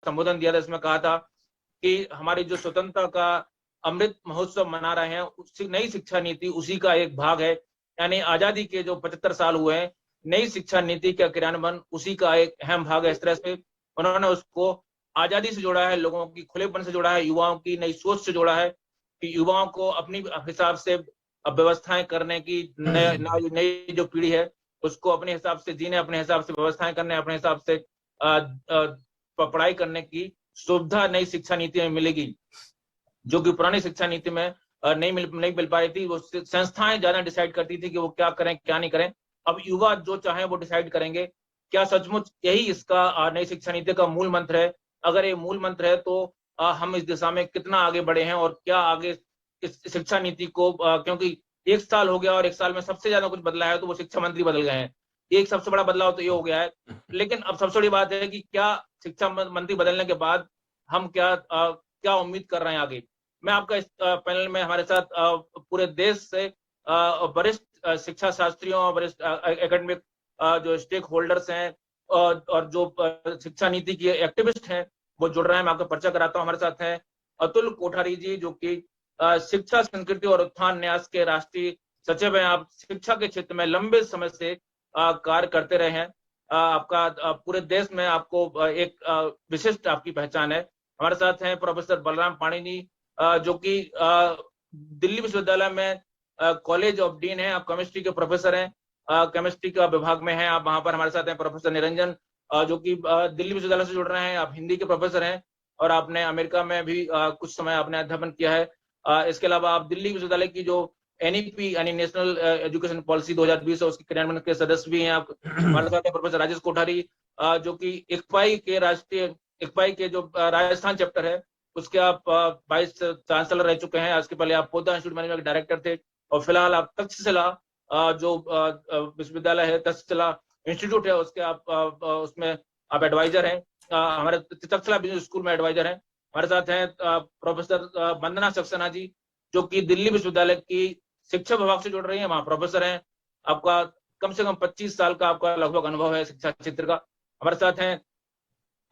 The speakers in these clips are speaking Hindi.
संबोधन दिया था, इसमें कहा था कि हमारी जो स्वतंत्रता का अमृत महोत्सव मना रहे हैं, उसी नई शिक्षा नीति उसी का एक भाग है। यानी आजादी के जो 75 साल हुए हैं, नई शिक्षा नीति का क्रियान्वयन उसी का एक अहम भाग है। इस तरह से उन्होंने उसको आजादी से जोड़ा है, लोगों की खुलेपन से जोड़ा है, युवाओं की नई सोच से जोड़ा है कि युवाओं को अपनी हिसाब से व्यवस्थाएं करने की, नई जो पीढ़ी है उसको अपने हिसाब से जीने, अपने हिसाब से व्यवस्थाएं करने, अपने हिसाब से पढ़ाई करने की सुविधा नई शिक्षा नीति में मिलेगी, जो कि पुरानी शिक्षा नीति में नहीं मिल पाई थी। वो संस्थाएं ज्यादा डिसाइड करती थी कि वो क्या करें क्या नहीं करें। अब युवा जो चाहे वो डिसाइड करेंगे। क्या सचमुच यही इसका नई शिक्षा नीति का मूल मंत्र है? अगर ये मूल मंत्र है तो हम इस दिशा में कितना आगे बढ़े हैं, और क्या आगे इस शिक्षा नीति को, क्योंकि एक साल हो गया और एक साल में सबसे ज्यादा कुछ बदला है तो वो शिक्षा मंत्री बदल गए हैं। एक सबसे बड़ा बदलाव तो ये हो गया है। लेकिन अब सबसे बड़ी बात है कि क्या शिक्षा मंत्री बदलने के बाद हम क्या उम्मीद कर रहे हैं आगे। मैं आपका इस पैनल में हमारे साथ पूरे देश से वरिष्ठ शिक्षा शास्त्रियों, वरिष्ठ एकेडमिक जो स्टेक होल्डर्स हैं और जो शिक्षा नीति के एक्टिविस्ट हैं वो जुड़ रहे हैं। मैं आपका परिचय कराता हूँ। हमारे साथ हैं अतुल कोठारी जी, जो कि शिक्षा, संस्कृति और उत्थान न्यास के राष्ट्रीय सचिव हैं। आप शिक्षा के क्षेत्र में लंबे समय से कार्य करते रहे हैं। आपका पूरे देश में आपको एक विशिष्ट आपकी पहचान है। हमारे साथ हैं प्रोफेसर बलराम पाणिनी, जो कि दिल्ली विश्वविद्यालय में कॉलेज ऑफ डीन है। आप केमिस्ट्री के प्रोफेसर हैं, केमिस्ट्री का विभाग में हैं आप वहां पर। हमारे साथ हैं प्रोफेसर निरंजन, जो कि दिल्ली विश्वविद्यालय से जुड़ रहे हैं। आप हिंदी के प्रोफेसर हैं और आपने अमेरिका में भी कुछ समय आपने अध्यापन किया है। इसके अलावा आप दिल्ली विश्वविद्यालय की जो एनईपी यानी नेशनल एजुकेशन पॉलिसी 2020 है उसके क्रियान्वयन के सदस्य भी हैं आप। हमारे साथ हैं प्रोफेसर राजेश कोठारी, जो कि इकपाई के जो राजस्थान चैप्टर है उसके आप वाइस चांसलर रह चुके हैं। इसके पहले आप पोद्दार इंस्टीट्यूट मैनेजमेंट के डायरेक्टर थे और फिलहाल आप तक्षशिला जो विश्वविद्यालय है, तक्षशिला इंस्टीट्यूट है, उसके आप उसमें आप एडवाइजर हैं। हमारे तक्षशिला बिजनेस स्कूल में एडवाइजर हैं। हमारे साथ हैं प्रोफेसर वंदना सक्सेना जी, जो कि दिल्ली विश्वविद्यालय की शिक्षा विभाग से जुड़ रही है, वहां प्रोफेसर हैं। आपका कम से कम 25 साल का आपका लगभग अनुभव है शिक्षा क्षेत्र का। हमारे साथ हैं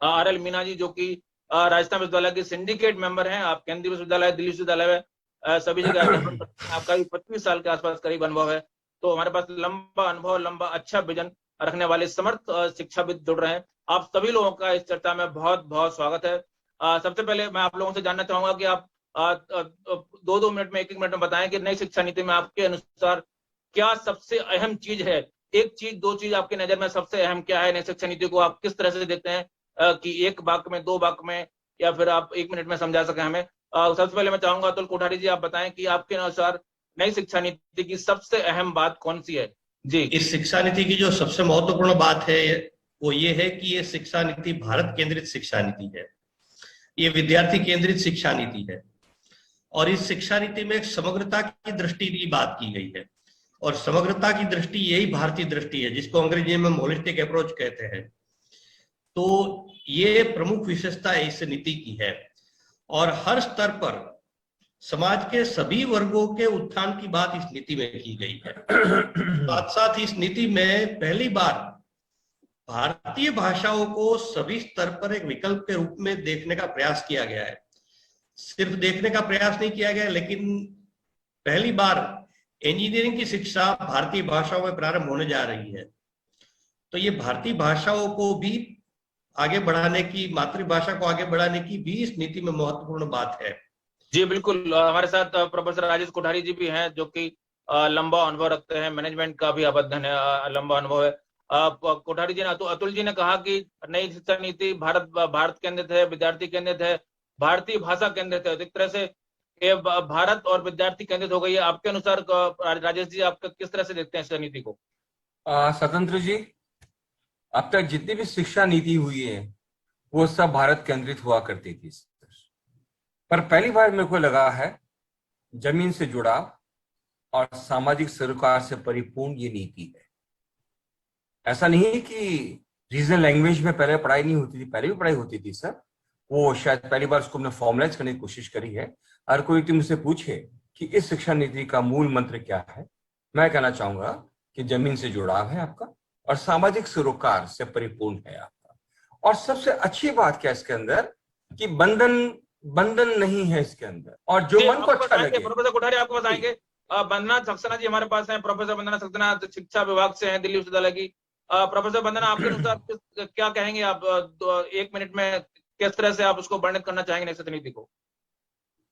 RL मीना जी, जो कि राजस्थान विश्वविद्यालय के सिंडिकेट मेंबर हैं। आप केंद्रीय विश्वविद्यालय, दिल्ली विश्वविद्यालय में सभी जगह अध्यापन करते हैं। आपका भी 25 साल के आसपास करीब अनुभव है। तो हमारे पास लंबा अनुभव, लंबा अच्छा विजन रखने वाले समर्थ शिक्षाविद जुड़ रहे हैं। आप सभी लोगों का इस चर्चा में बहुत बहुत स्वागत है। सबसे पहले मैं आप लोगों से जानना चाहूंगा कि आप 2-2 मिनट में, 1-1 मिनट में बताएं कि नई शिक्षा नीति में आपके अनुसार क्या सबसे अहम चीज है। एक चीज, दो चीज आपकी नजर में सबसे अहम क्या है नई शिक्षा नीति को? आप किस तरह से देखते हैं कि एक वाक्य में, 2 वाक्य में, या फिर आप 1 मिनट में समझा सकें हमें। सबसे पहले मैं चाहूंगा अतुल कोठारी जी, आप बताएं कि आपके अनुसार नई शिक्षा नीति की सबसे अहम बात कौन सी है जी। इस शिक्षा नीति की जो सबसे महत्वपूर्ण बात है वो ये है कि ये शिक्षा नीति भारत केंद्रित शिक्षा नीति है। ये विद्यार्थी केंद्रित शिक्षा नीति है और इस शिक्षा नीति में एक समग्रता की दृष्टि की बात की गई है। और समग्रता की दृष्टि यही भारतीय दृष्टि है, जिसको अंग्रेजी में होलिस्टिक अप्रोच कहते हैं। तो ये प्रमुख विशेषता इस नीति की है और हर स्तर पर समाज के सभी वर्गों के उत्थान की बात इस नीति में की गई है। साथ साथ इस नीति में पहली बार भारतीय भाषाओं को सभी स्तर पर एक विकल्प के रूप में देखने का प्रयास किया गया है। सिर्फ देखने का प्रयास नहीं किया गया, लेकिन पहली बार इंजीनियरिंग की शिक्षा भारतीय भाषाओं में प्रारंभ होने जा रही है। तो ये भारतीय भाषाओं को भी आगे बढ़ाने की, मातृभाषा को आगे बढ़ाने की भी इस नीति में महत्वपूर्ण बात है। जी बिल्कुल। हमारे साथ प्रोफेसर राजेश कोठारी जी भी हैं, जो कि लंबा अनुभव रखते हैं, मैनेजमेंट का भी अध्ययन है, लंबा अनुभव है। कोठारी जी ने, अतुल जी ने कहा कि नई शिक्षा नीति भारत केंद्रित है, विद्यार्थी केंद्रित है, भारतीय भाषा केंद्रित है। एक तरह से ये भारत और विद्यार्थी केंद्रित हो गई है। आपके अनुसार राजेश जी, आप किस तरह से देखते हैं इस नीति को? स्वतंत्र जी, अब तक जितनी भी शिक्षा नीति हुई है वो सब भारत केंद्रित हुआ करती थी, पर पहली बार मेरे को लगा है जमीन से जुड़ाव और सामाजिक सरोकार से परिपूर्ण ये नीति है। ऐसा नहीं कि रीजनल लैंग्वेज में पहले पढ़ाई नहीं होती थी, पहले भी पढ़ाई होती थी सर। वो शायद पहली बार उसको हमने फॉर्मलाइज करने की कोशिश करी है। हर कोई मुझसे पूछे कि इस शिक्षा नीति का मूल मंत्र क्या है, मैं कहना चाहूंगा कि जमीन से जुड़ाव है आपका और सामाजिक सरोकार से परिपूर्ण है आपका। और सबसे अच्छी बात क्या इसके अंदर कि बंधन नहीं है इसके अंदर, और जो मन को अच्छा लगे। प्रोफेसर कोठारी आपके पास आएंगे। वंदना सक्सेना जी हमारे पास हैं, प्रोफेसर वंदना सक्सेना शिक्षा विभाग से हैं, दिल्ली विश्वविद्यालय की। प्रोफेसर वंदना, आपके अनुसार क्या कहेंगे आप 1 मिनट में, किस तरह से आप उसको वर्णित करना चाहेंगे नई शिक्षा नीति को?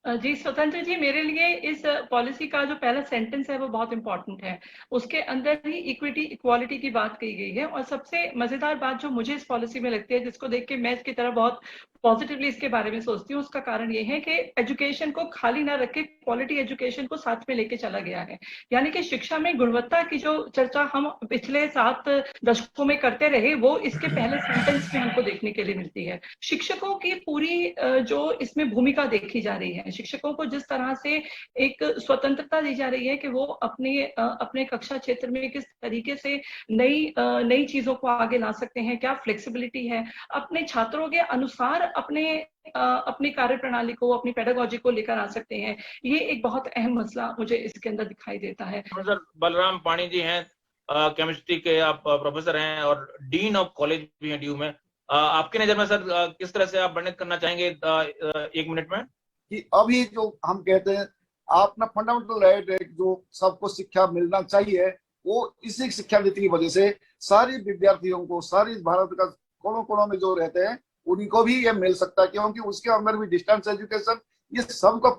जी स्वतंत्र जी, मेरे लिए इस पॉलिसी का जो पहला सेंटेंस है वो बहुत इंपॉर्टेंट है। उसके अंदर ही इक्विटी इक्वालिटी की बात कही गई है, और सबसे मजेदार बात जो मुझे इस पॉलिसी में लगती है, जिसको देख के मैं इसकी तरह बहुत पॉजिटिवली इसके बारे में सोचती हूँ, उसका कारण ये है कि एजुकेशन को खाली ना रख के क्वालिटी एजुकेशन को साथ में लेके चला गया है। यानी कि शिक्षा में गुणवत्ता की जो चर्चा हम पिछले 7 दशकों में करते रहे, वो इसके पहले सेंटेंस में हमको देखने के लिए मिलती है। शिक्षकों की पूरी जो इसमें भूमिका देखी जा रही है, शिक्षकों को जिस तरह से एक स्वतंत्रता दी जा रही है कि वो अपने कक्षा क्षेत्र में किस तरीके से नई चीजों को आगे ला सकते हैं, क्या फ्लेक्सिबिलिटी है, अपने छात्रों के अनुसार अपनी कार्य प्रणाली को, अपनी पेडागोजी को लेकर आ सकते हैं। ये एक बहुत अहम मसला मुझे इसके अंदर दिखाई देता है। प्रोफेसर बलराम पाणी जी हैं, केमिस्ट्री के आप प्रोफेसर हैं और डीन ऑफ कॉलेज भी हैं ड्यू में। आपकी नजर में सर किस तरह से आप वर्णित करना चाहेंगे 1 मिनट में? कि अभी जो हम कहते हैं अपना फंडामेंटल राइट है जो सबको शिक्षा मिलना चाहिए, वो इसी शिक्षा नीति की वजह से सारी विद्यार्थियों को, सारी भारत का कोनों कोनों में जो रहते हैं उन्हीं को भी ये मिल सकता है, क्योंकि उसके अंदर भी डिस्टेंस एजुकेशन ये सबको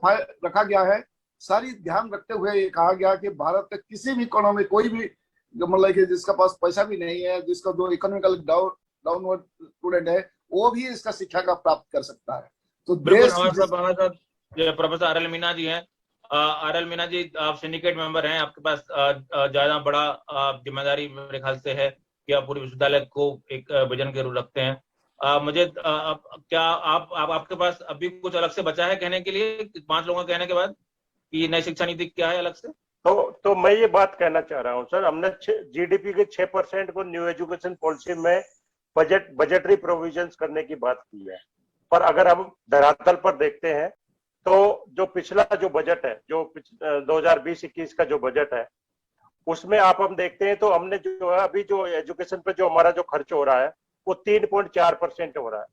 रखा गया है। सारी ध्यान रखते हुए ये कहा गया कि भारत के किसी भी कोनों में कोई भी मतलब कि जिसका पास पैसा भी नहीं है, जिसका जो इकोनॉमिकल डाउनवर्ड स्टूडेंट है, वो भी इसका शिक्षा का प्राप्त कर सकता है। तो बिल्कुल हमारे साथ professor R L Meena ji हैं। आर एल मीना जी, आप सिंडिकेट मेंबर हैं, आपके पास ज्यादा बड़ा जिम्मेदारी मेरे ख्याल से है कि आप पूरे विश्वविद्यालय को एक विजन के रूप रखते हैं। मुझे क्या आपके पास अभी कुछ अलग से बचा है कहने के लिए 5 लोगों के कहने के बाद कि नई शिक्षा नीति क्या है अलग से? तो मैं ये बात कहना चाह रहा हूँ सर, हमने जीडीपी के 6% को न्यू एजुकेशन पॉलिसी में बजटरी प्रोविजंस करने की बात की है, पर अगर हम धरातल पर देखते हैं तो जो पिछला जो बजट है, जो 2020-21 का जो बजट है, उसमें हम देखते हैं तो हमने जो है अभी जो एजुकेशन पे जो हमारा जो खर्च हो रहा है वो 3.4% हो रहा है।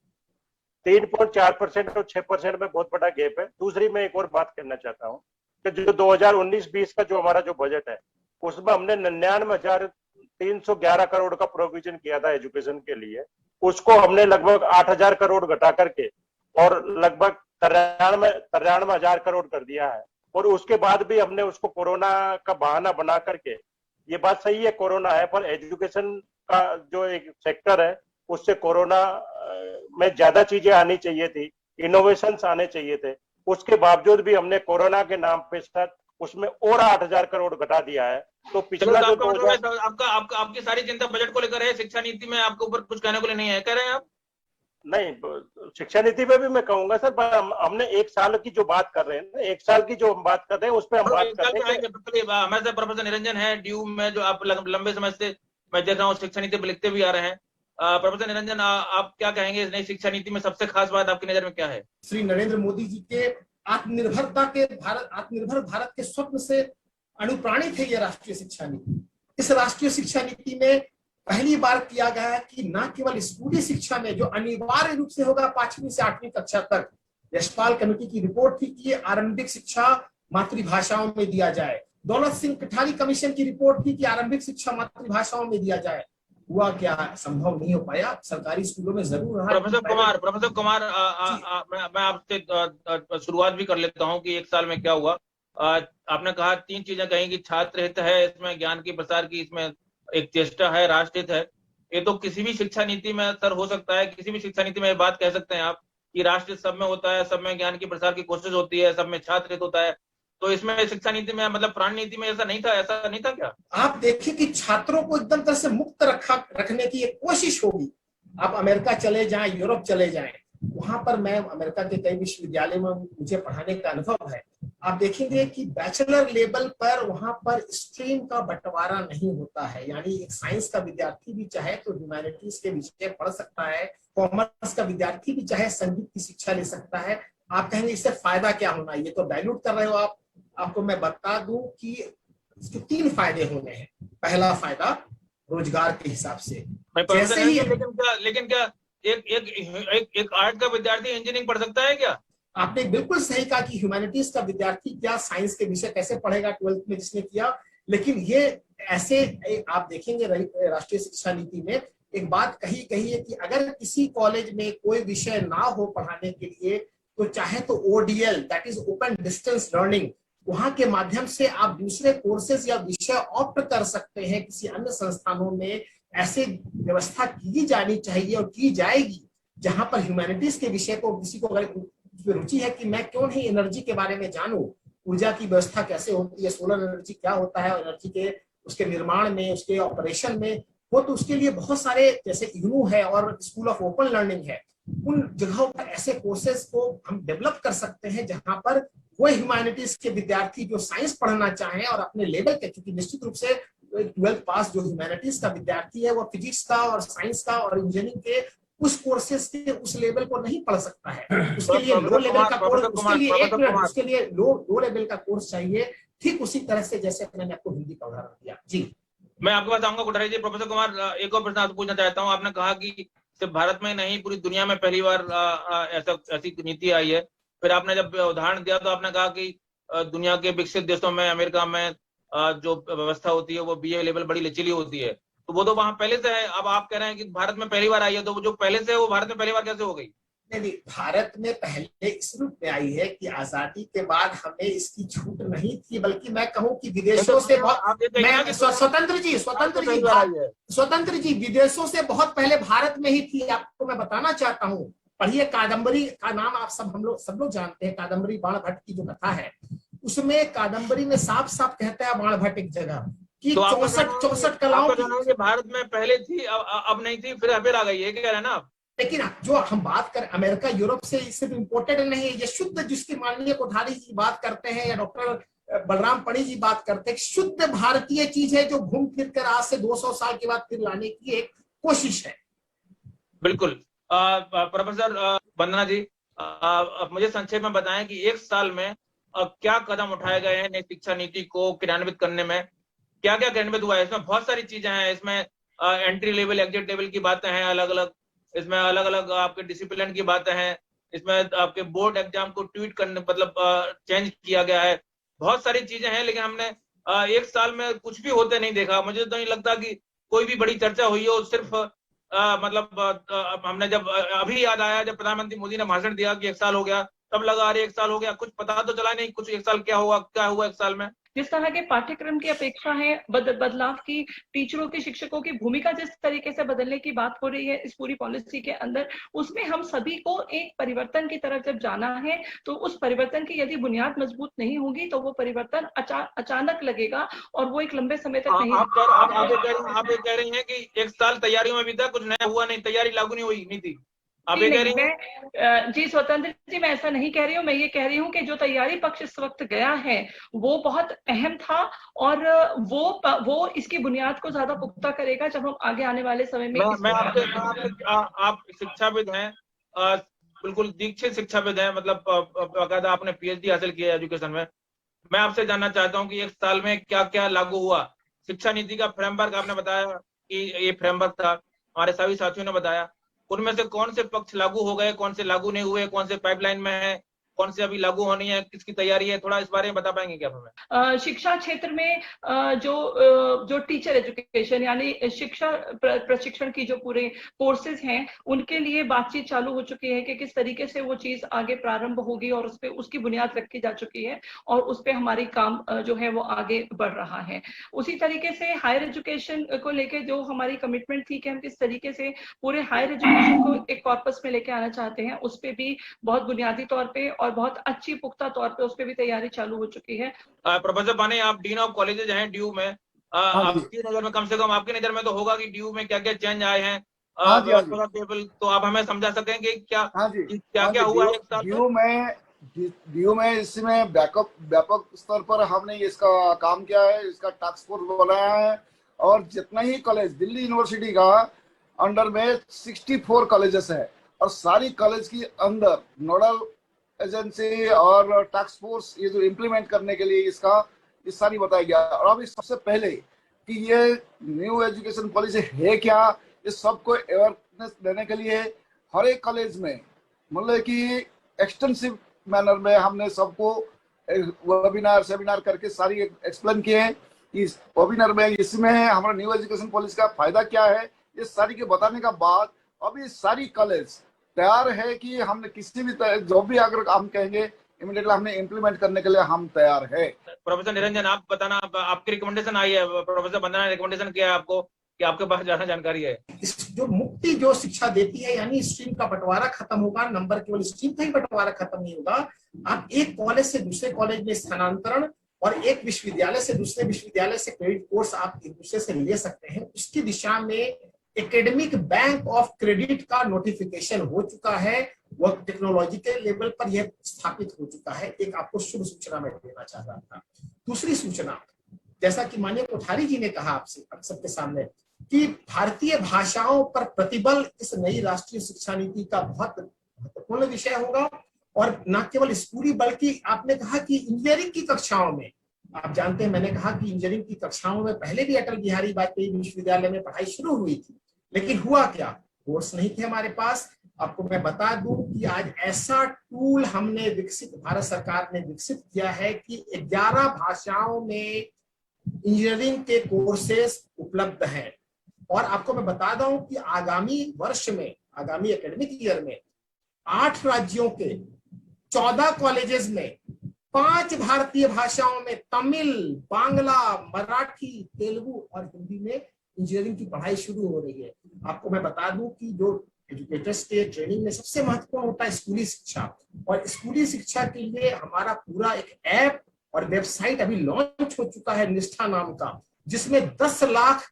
3.4% और 6% में बहुत बड़ा गैप है। दूसरी मैं एक और बात कहना चाहता हूँ कि जो 2019-20 का जो हमारा जो बजट है उसमें हमने 99,311 करोड़ का प्रोविजन किया था एजुकेशन के लिए, उसको हमने लगभग 8,000 करोड़ घटा करके और लगभग 93,000 करोड़ कर दिया है। और उसके बाद भी हमने उसको कोरोना का बहाना बना करके, ये बात सही है कोरोना है, पर एजुकेशन का जो एक सेक्टर है उससे कोरोना में ज्यादा चीजें आनी चाहिए थी, इनोवेशंस आने चाहिए थे, उसके बावजूद भी हमने कोरोना के नाम पे सर उसमें और 8,000 करोड़ घटा दिया है। तो पिछला जो आपकी सारी चिंता बजट को लेकर है, शिक्षा नीति में आपके ऊपर कुछ कहने को नहीं है, कह रहे हैं आप? नहीं, शिक्षा नीति में भी मैं कहूंगा सर, हमने 1 साल की जो बात कर रहे हैं ना, 1 साल की जो हम बात कर रहे हैं उस पर हम बात कर रहे हैं। हमारे साथ प्रोफेसर निरंजन है ड्यू में, जो आप लंबे समय से मैं देख रहा हूँ शिक्षा नीति पर लिखते भी आ रहे हैं। प्रोफेसर निरंजन, आप क्या कहेंगे इस नई शिक्षा नीति में सबसे खास बात आपकी नजर में क्या है? श्री नरेंद्र मोदी जी के आत्मनिर्भर भारत के स्वप्न से अनुप्राणित है ये राष्ट्रीय शिक्षा नीति। इस राष्ट्रीय शिक्षा नीति में पहली बार किया गया है कि न केवल स्कूली शिक्षा में जो अनिवार्य रूप से होगा 5वीं से 8वीं कक्षा तक, यशपाल कमेटी की रिपोर्ट थी कि आरंभिक शिक्षा मातृभाषाओं में दिया जाए। दौलत सिंह कठारी कमीशन की रिपोर्ट थी कि आरंभिक शिक्षा मातृभाषाओं में दिया जाए। हुआ क्या? संभव नहीं हो पाया। सरकारी स्कूलों में जरूर रहा। प्रोफेसर कुमार, मैं आपसे शुरुआत भी कर लेता हूं कि 1 साल में क्या हुआ। आपने कहा 3 चीजें कही कि छात्र हित है इसमें, ज्ञान की प्रसार की इसमें एक चेष्टा है, राष्ट्र हित है। ये तो किसी भी शिक्षा नीति में सर हो सकता है, किसी भी शिक्षा नीति में ये बात कह सकते हैं आप कि राष्ट्र सब में होता है, सब में ज्ञान की प्रसार की कोशिश होती है, सब में छात्र हित होता है। तो इसमें शिक्षा नीति में मतलब प्राण नीति में ऐसा नहीं था क्या? आप देखिए कि छात्रों को एकदम तरह से मुक्त रखने की एक कोशिश होगी। आप अमेरिका चले जाएं, यूरोप चले जाएं, वहां पर मैं अमेरिका के कई विश्वविद्यालय में मुझे पढ़ाने का अनुभव है। आप देखेंगे कि बैचलर लेवल पर वहां पर स्ट्रीम का बंटवारा नहीं होता है। यानी एक साइंस का विद्यार्थी भी चाहे तो ह्यूमैनिटीज के विषय पढ़ सकता है, कॉमर्स का विद्यार्थी भी चाहे संगीत की शिक्षा ले सकता है। आप कहेंगे इससे फायदा क्या होना, ये तो डाइल्यूट कर रहे हो आप। आपको मैं बता दूं कि इसके 3 फायदे होने हैं। पहला फायदा रोजगार के हिसाब से, जैसे ही लेकिन क्या एक आर्ट का विद्यार्थी इंजीनियरिंग पढ़ सकता है क्या? आपने बिल्कुल सही कहा कि ह्यूमैनिटीज का विद्यार्थी क्या साइंस के विषय कैसे पढ़ेगा 12th में जिसने किया, लेकिन ये ऐसे आप देखेंगे राष्ट्रीय शिक्षा नीति में एक बात कही है कि अगर किसी कॉलेज में कोई विषय ना हो पढ़ाने के लिए तो चाहे तो ODL that is open distance learning, वहां के माध्यम से आप दूसरे कोर्सेज या विषय ऑप्ट कर सकते हैं। किसी अन्य संस्थानों में ऐसे व्यवस्था की जानी चाहिए और की जाएगी जहां पर ह्यूमैनिटीज के विषय को किसी को अगर रुचि है कि मैं क्यों नहीं एनर्जी के बारे में जानूं, ऊर्जा की व्यवस्था कैसे होती है, सोलर एनर्जी क्या होता है, एनर्जी के उसके निर्माण में, उसके ऑपरेशन में वो, तो उसके लिए बहुत सारे जैसे इग्नू है और स्कूल ऑफ ओपन लर्निंग है, उन जगहों पर ऐसे कोर्सेज को हम डेवलप कर सकते हैं जहां पर वो ह्यूमैनिटीज के विद्यार्थी जो साइंस पढ़ना चाहें और अपने लेवल के, क्योंकि निश्चित रूप से 12th पास जो ह्यूमैनिटीज का विद्यार्थी है वो फिजिक्स का और साइंस का और इंजीनियरिंग के उस कोर्सेज के उस लेवल को नहीं पढ़ सकता है। उसके लिए लो लेवल का कोर्स, उसके लिए लो लेवल का कोर्स चाहिए, ठीक उसी तरह से जैसे मैंने आपको हिंदी का उदाहरण दिया। जी मैं आपके पास आऊंगा कोठारी जी। प्रोफेसर कुमार, एक और प्रश्न आपसे पूछना चाहता हूँ। आपने कहा कि सिर्फ भारत में नहीं पूरी दुनिया में पहली बार ऐसी नीति आई है। फिर आपने जब उदाहरण दिया तो आपने कहा कि दुनिया के विकसित देशों में, अमेरिका में जो व्यवस्था होती है वो BA लेवल बड़ी लचीली होती है, तो वो तो वहां पहले से है। अब आप कह रहे हैं कि भारत में पहली बार आई है, तो वो जो पहले से है वो भारत में पहली बार कैसे हो गई? नहीं, भारत में पहले इस रूप में आई है कि आजादी के बाद हमें इसकी छूट नहीं थी, बल्कि मैं कहूँ कि विदेशों से बहुत, मैं स्वतंत्र जी विदेशों से बहुत पहले भारत में ही थी। आपको मैं बताना चाहता हूँ, पढ़िए कादम्बरी का नाम आप सब सब लोग जानते हैं, कादम्बरी बाण भट्ट की जो कथा है, उसमें कादम्बरी में साफ साफ कहता है बाण भट्ट एक जगह कि 64 कलाओं की भारत में पहले थी, अब नहीं थी, फिर आ गई है, कह रहे हैं ना आप। लेकिन जो हम बात करें अमेरिका यूरोप से सिर्फ इम्पोर्टेड नहीं है, ये शुद्ध, जिसकी माननीय कोठारी जी बात करते हैं या डॉक्टर बलराम पणी जी बात करते हैं, शुद्ध भारतीय चीज है जो घूम फिर कर आज से 200 साल के बाद फिर लाने की एक कोशिश है। बिल्कुल। प्रोफेसर वंदना जी, मुझे संक्षेप में बताएं कि एक साल में क्या कदम उठाए गए हैं नई शिक्षा नीति को क्रियान्वित करने में? क्या क्या क्रियान्वित हुआ है? इसमें बहुत सारी चीजें हैं। इसमें एंट्री लेवल, एग्जिट लेवल की बातें हैं अलग अलग, इसमें अलग अलग आपके डिसिप्लिन की बातें हैं, इसमें आपके बोर्ड एग्जाम को ट्वीट करने मतलब चेंज किया गया है, बहुत सारी चीजें हैं। लेकिन हमने एक साल में कुछ भी होते नहीं देखा। मुझे तो नहीं लगता कि कोई भी बड़ी चर्चा हुई हो। सिर्फ हमने जब अभी याद आया जब प्रधानमंत्री मोदी ने भाषण दिया कि 1 साल हो गया, तब लगा अरे 1 साल हो गया, कुछ पता तो चला नहीं कुछ 1 साल क्या हुआ 1 साल में। जिस तरह के पाठ्यक्रम की अपेक्षा है, बदलाव की, टीचरों की, शिक्षकों की भूमिका जिस तरीके से बदलने की बात हो रही है इस पूरी पॉलिसी के अंदर, उसमें हम सभी को एक परिवर्तन की तरफ जब जाना है तो उस परिवर्तन की यदि बुनियाद मजबूत नहीं होगी तो वो परिवर्तन अचानक लगेगा और वो एक लंबे समय तक नहीं। आप ये कह रही हैं कि 1 साल तैयारियों में भी था, कुछ नया हुआ नहीं, तैयारी लागू नहीं हुई नीति, आप ये कह रही हैं? जी स्वतंत्र जी, मैं ऐसा नहीं कह रही हूँ। मैं ये कह रही हूँ कि जो तैयारी पक्ष इस वक्त गया है वो बहुत अहम था और वो इसकी बुनियाद को ज्यादा पुख्ता करेगा जब हम आगे आने वाले समय में। आप शिक्षाविद हैं, बिल्कुल दीक्षित शिक्षाविद हैं, मतलब बाकायदा आपने PhD हासिल किया है एजुकेशन में। मैं आपसे जानना चाहता हूँ कि 1 साल में क्या क्या लागू हुआ। शिक्षा नीति का फ्रेमवर्क आपने बताया कि ये फ्रेमवर्क था, हमारे सभी साथियों ने बताया, उनमें से कौन से पक्ष लागू हो गए, कौन से लागू नहीं हुए, कौन से पाइपलाइन में है, कौन से अभी लागू होनी है, किसकी तैयारी है, थोड़ा इस बारे में बता पाएंगे क्या हमें? शिक्षा क्षेत्र में जो टीचर एजुकेशन यानी शिक्षा प्रशिक्षण की जो पूरे कोर्सेज हैं उनके लिए बातचीत चालू हो चुकी है कि किस तरीके से वो चीज आगे प्रारंभ होगी और उस पे उसकी बुनियाद रखी जा चुकी है और उस पे हमारी काम जो है वो आगे बढ़ रहा है। उसी तरीके से हायर एजुकेशन को लेके जो हमारी कमिटमेंट थी कि हम किस तरीके से पूरे हायर एजुकेशन को एक कॉर्पस में लेके आना चाहते हैं, उस पे भी बहुत बुनियादी तौर पे और बहुत अच्छी पुख्ता तौर पे उस पे भी तैयारी चालू हो चुकी है। प्रोफेसर पानी, आप डीन ऑफ कॉलेजेस हैं ड्यू में, आपकी नजर में, कम से कम आपकी नजर में तो होगा कि ड्यू में क्या क्या चेंज आए हैं टेबल, तो आप हमें समझा सकेंगे क्या क्या हुआ एक साल ड्यू में इसमें व्यापक स्तर पर हमने इसका काम किया है, इसका टास्क फोर्स बनाया है और जितना ही कॉलेज दिल्ली यूनिवर्सिटी का अंडर में 64 कॉलेजेस है और सारी कॉलेज की अंदर नोडल एजेंसी और टास्क फोर्स ये जो इम्प्लीमेंट करने के लिए इसका ये सारी बताया गया। और अभी सबसे पहले कि ये न्यू एजुकेशन पॉलिसी है क्या, इस सबको अवेयरनेस देने के लिए हर एक कॉलेज में मतलब कि एक्सटेंसिव मैनर में हमने सबको वेबिनार सेमिनार करके सारी एक्सप्लेन किए हैं। इस वेबिनार में इसमें हमारा न्यू एजुकेशन पॉलिसी का फायदा क्या है, ये सारी के बताने का बाद अभी सारी कॉलेज तैयार है कि हमने किसी भी जो भी अगर हम कहेंगे इमीडिएटली हमने इम्प्लीमेंट करने के लिए हम तैयार है। प्रोफेसर निरंजन, आप बताना, आपकी रिकमेंडेशन आई है, प्रोफेसर वंदना ने रिकमेंडेशन किया है आपको कि आपके पास ज्यादा जानकारी है। इस जो मुक्ति जो शिक्षा देती है, यानी स्ट्रीम का बंटवारा खत्म होगा, नंबर केवल स्ट्रीम का ही बंटवारा खत्म नहीं होगा, आप एक कॉलेज से दूसरे कॉलेज में स्थानांतरण और एक विश्वविद्यालय से दूसरे विश्वविद्यालय से क्रेडिट कोर्स आप एक दूसरे से ले सकते हैं। उसकी दिशा में एकेडमिक बैंक ऑफ क्रेडिट का नोटिफिकेशन हो चुका है, वह टेक्नोलॉजी के लेवल पर यह स्थापित हो चुका है। एक आपको शुभ सूचना मैं देना चाह रहा था। दूसरी सूचना, जैसा कि माननीय कोठारी जी ने कहा आपसे आप सबके सामने कि भारतीय भाषाओं पर प्रतिबल इस नई राष्ट्रीय शिक्षा नीति का बहुत महत्वपूर्ण विषय होगा, और न केवल स्कूली बल्कि आपने कहा कि इंजीनियरिंग की कक्षाओं में, आप जानते हैं मैंने कहा कि इंजीनियरिंग की कक्षाओं में पहले भी अटल बिहारी वाजपेयी विश्वविद्यालय में पढ़ाई शुरू हुई थी, लेकिन हुआ क्या, कोर्स नहीं थे हमारे पास। आपको मैं बता दूं कि आज ऐसा टूल हमने विकसित, भारत सरकार ने विकसित किया है कि 11 भाषाओं में इंजीनियरिंग के कोर्सेस उपलब्ध हैं। और आपको मैं बता दूं कि आगामी वर्ष में, आगामी एकेडमिक ईयर में 8 राज्यों के 14 कॉलेजेस में 5 भारतीय भाषाओं में, तमिल, बांग्ला, मराठी, तेलुगु और हिंदी में इंजीनियरिंग की पढ़ाई शुरू हो रही है। आपको मैं बता दूं कि जो एजुकेटर्स के ट्रेनिंग में सबसे महत्वपूर्ण होता है स्कूली शिक्षा, और स्कूली शिक्षा के लिए हमारा पूरा एक ऐप और वेबसाइट अभी लॉन्च हो चुका है निष्ठा नाम का, जिसमें 10 लाख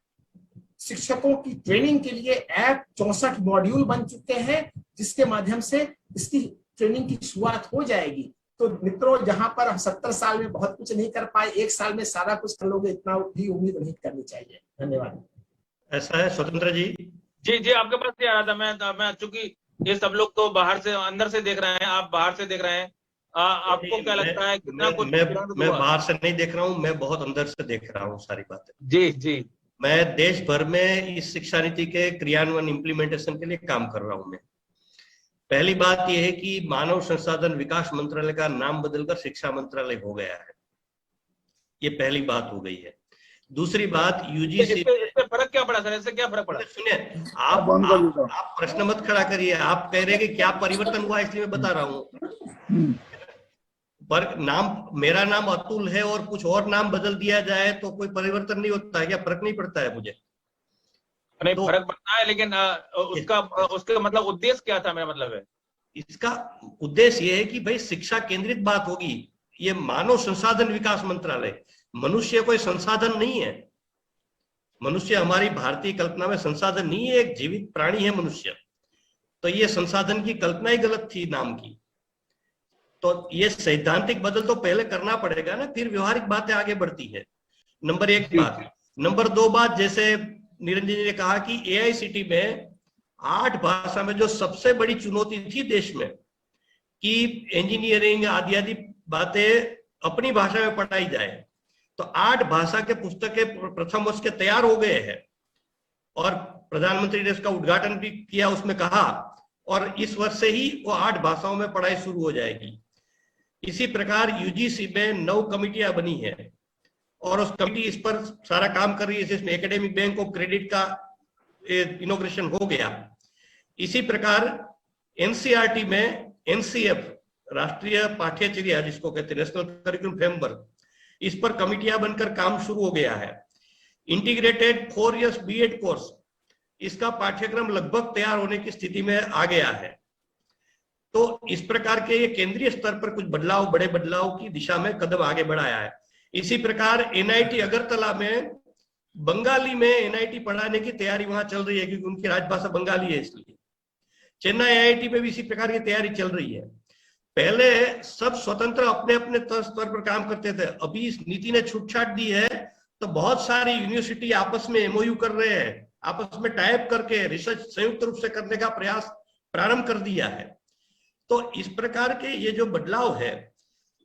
शिक्षकों की ट्रेनिंग के लिए ऐप 64 मॉड्यूल बन चुके हैं, जिसके माध्यम से इसकी ट्रेनिंग की शुरुआत हो जाएगी। तो मित्रों, जहां पर हम 70 साल में बहुत कुछ नहीं कर पाए, 1 साल में सारा कुछ कर लोगे, इतना भी उम्मीद नहीं करनी चाहिए। धन्यवाद। ऐसा है स्वतंत्र जी? जी, आपके पास से आ रहा था। मैं चूंकि ये सब लोग तो बाहर से, अंदर से देख रहे हैं, आप बाहर से देख रहे हैं, आपको क्या लगता है कितना कुछ? मैं बाहर से नहीं देख रहा हूँ, मैं बहुत अंदर से देख रहा हूँ सारी बातें। जी, मैं देश भर में इस शिक्षा नीति के क्रियान्वयन इम्प्लीमेंटेशन के लिए काम कर रहा हूँ। मैं पहली बात यह है कि मानव संसाधन विकास मंत्रालय का नाम बदलकर शिक्षा मंत्रालय हो गया है, ये पहली बात हो गई है। दूसरी बात, यूजीसी, इससे फर्क क्या पड़ा सर? इससे क्या फर्क पड़ा? सुनिए, आप प्रश्न मत खड़ा करिए। आप कह रहे हैं कि क्या परिवर्तन हुआ, इसलिए मैं बता रहा हूँ। पर मेरा नाम अतुल है और कुछ और नाम बदल दिया जाए तो कोई परिवर्तन नहीं होता है क्या? फर्क नहीं पड़ता है मुझे? नहीं, तो फर्क पड़ता है, लेकिन उसका मतलब उद्देश्य क्या था? मेरा मतलब है, इसका उद्देश्य ये है कि भाई शिक्षा केंद्रित बात होगी। ये मानव संसाधन विकास मंत्रालय, मनुष्य कोई संसाधन नहीं है। मनुष्य हमारी भारतीय कल्पना में संसाधन नहीं है, एक जीवित प्राणी है मनुष्य। तो ये संसाधन की कल्पना ही गलत थी नाम की। तो ये सैद्धांतिक बदल तो पहले करना पड़ेगा ना, फिर व्यवहारिक बातें आगे बढ़ती है। नंबर 1 बात। नंबर 2 बात, जैसे निरंजन जी ने कहा कि एआईसीटी में 8 भाषा में जो सबसे बड़ी चुनौती थी देश में कि इंजीनियरिंग आदि बातें अपनी भाषा में पढ़ाई जाए, तो 8 भाषा के पुस्तकें प्रथम वर्ष के तैयार हो गए हैं और प्रधानमंत्री ने इसका उद्घाटन भी किया। उसमें कहा, और इस वर्ष से ही वो 8 भाषाओं में पढ़ाई शुरू हो जाएगी। इसी प्रकार यूजीसी में 9 कमिटियां बनी है और उस कमिटी इस पर सारा काम कर रही है, जिसमें एकेडमिक बैंक ऑफ क्रेडिट का इनॉग्रेशन हो गया। इसी प्रकार एनसीईआरटी में एनसीएफ, राष्ट्रीय पाठ्यचर्या जिसको कहते हैं, नेशनल करिकुलम फ्रेमवर्क, इस पर कमिटियां बनकर काम शुरू हो गया है। इंटीग्रेटेड 4 इयर्स बीएड कोर्स, इसका पाठ्यक्रम लगभग तैयार होने की स्थिति में आ गया है। तो इस प्रकार के ये केंद्रीय स्तर पर कुछ बदलाव, बड़े बदलाव की दिशा में कदम आगे बढ़ाया है। इसी प्रकार एनआईटी अगरतला में बंगाली में एनआईटी पढ़ाने की तैयारी वहां चल रही है, क्योंकि उनकी राजभाषा बंगाली है इसलिए। चेन्नई आईआईटी में भी इसी प्रकार की तैयारी चल रही है। पहले सब स्वतंत्र अपने अपने स्तर पर काम करते थे, अभी इस नीति ने छूटछाट दी है, तो बहुत सारी यूनिवर्सिटी आपस में एमओयू कर रहे हैं, आपस में टाइप करके रिसर्च संयुक्त रूप से करने का प्रयास प्रारंभ कर दिया है। तो इस प्रकार के ये जो बदलाव है,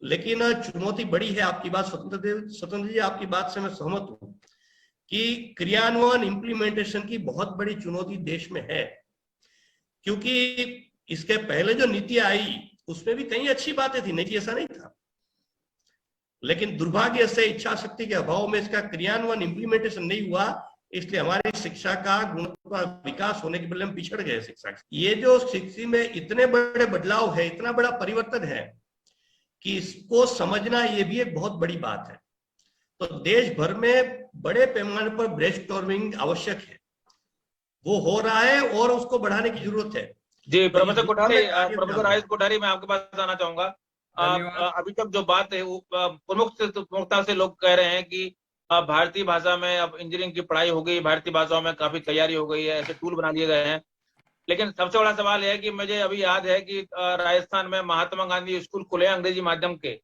लेकिन चुनौती बड़ी है। आपकी बात स्वतंत्र जी, आपकी बात से मैं सहमत हूं कि क्रियान्वयन इम्प्लीमेंटेशन की बहुत बड़ी चुनौती देश में है, क्योंकि इसके पहले जो नीति आई उसमें भी कई अच्छी बातें थी, नहीं कि ऐसा नहीं था, लेकिन दुर्भाग्य से इच्छा शक्ति के अभाव में इसका क्रियान्वयन इंप्लीमेंटेशन नहीं हुआ, इसलिए हमारी शिक्षा का गुणवत्ता विकास होने के बदले हम पिछड़ गए शिक्षा। ये जो शिक्षा में इतने बड़े बदलाव है, इतना बड़ा परिवर्तन है कि इसको समझना ये भी एक बहुत बड़ी बात है। तो देश भर में बड़े पैमाने पर ब्रेनस्टॉर्मिंग आवश्यक है, वो हो रहा है और उसको बढ़ाने की जरूरत है। जी प्रोफेसर कोठारी, प्रोफेसर आयुष कोठारी, मैं आपके पास आना चाहूंगा। अभी तक जो बात है वो प्रमुखता से लोग कह रहे हैं कि भारतीय भाषा में अब इंजीनियरिंग की पढ़ाई हो गई, भारतीय भाषाओं में काफी तैयारी हो गई है, ऐसे टूल बना लिए गए हैं। लेकिन सबसे बड़ा सवाल है कि मुझे अभी याद है कि राजस्थान में महात्मा गांधी स्कूल खुले अंग्रेजी माध्यम के,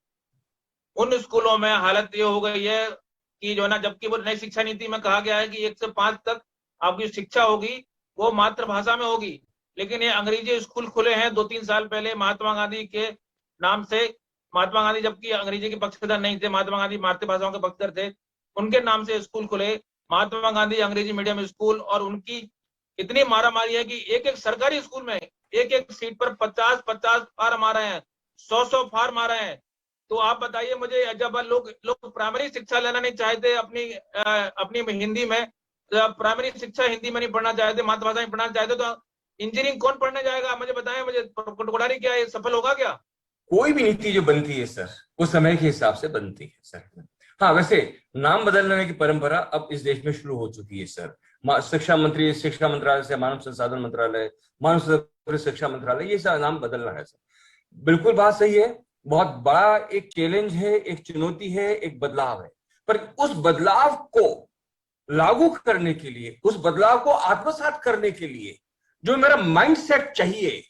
उन स्कूलों में हालत ये हो गई है कि जो ना, जबकि वो नई शिक्षा नीति में कहा गया है कि 1 से 5 तक आपकी शिक्षा होगी वो मातृभाषा में होगी, लेकिन ये अंग्रेजी स्कूल खुले हैं 2-3 साल पहले महात्मा गांधी के नाम से। महात्मा गांधी जबकि अंग्रेजी के पक्षधर नहीं थे, महात्मा गांधी मातृभाषाओं के पक्षधर थे, उनके नाम से स्कूल खुले महात्मा गांधी अंग्रेजी मीडियम स्कूल। और उनकी इतनी मारामारी है कि एक एक सरकारी स्कूल में एक एक सीट पर 50-50 फार्म आ रहे हैं, 100-100 फार्म आ रहे हैं। तो आप बताइए मुझे, जब लोग प्राइमरी शिक्षा लेना नहीं चाहते अपनी हिंदी में, प्राइमरी शिक्षा हिंदी में नहीं पढ़ना चाहते, मातृभाषा में पढ़ना चाहते, तो इंजीनियरिंग कौन पढ़ने जाएगा? मुझे बताएं, मुझे कोठारी, क्या ये सफल होगा क्या? कोई भी नीति जो बनती है सर वो समय के हिसाब से बनती है सर। हाँ, वैसे नाम बदलने की परंपरा अब इस देश में शुरू हो चुकी है सर। शिक्षा मंत्री, शिक्षा मंत्रालय से मानव संसाधन मंत्रालय, मानव शिक्षा मंत्रालय, ये सारा नाम बदल रहा है सर। बिल्कुल बात सही है, बहुत बड़ा एक चैलेंज है, एक चुनौती है, एक बदलाव है, पर उस बदलाव को लागू करने के लिए, उस बदलाव को आत्मसात करने के लिए जो मेरा माइंडसेट चाहिए,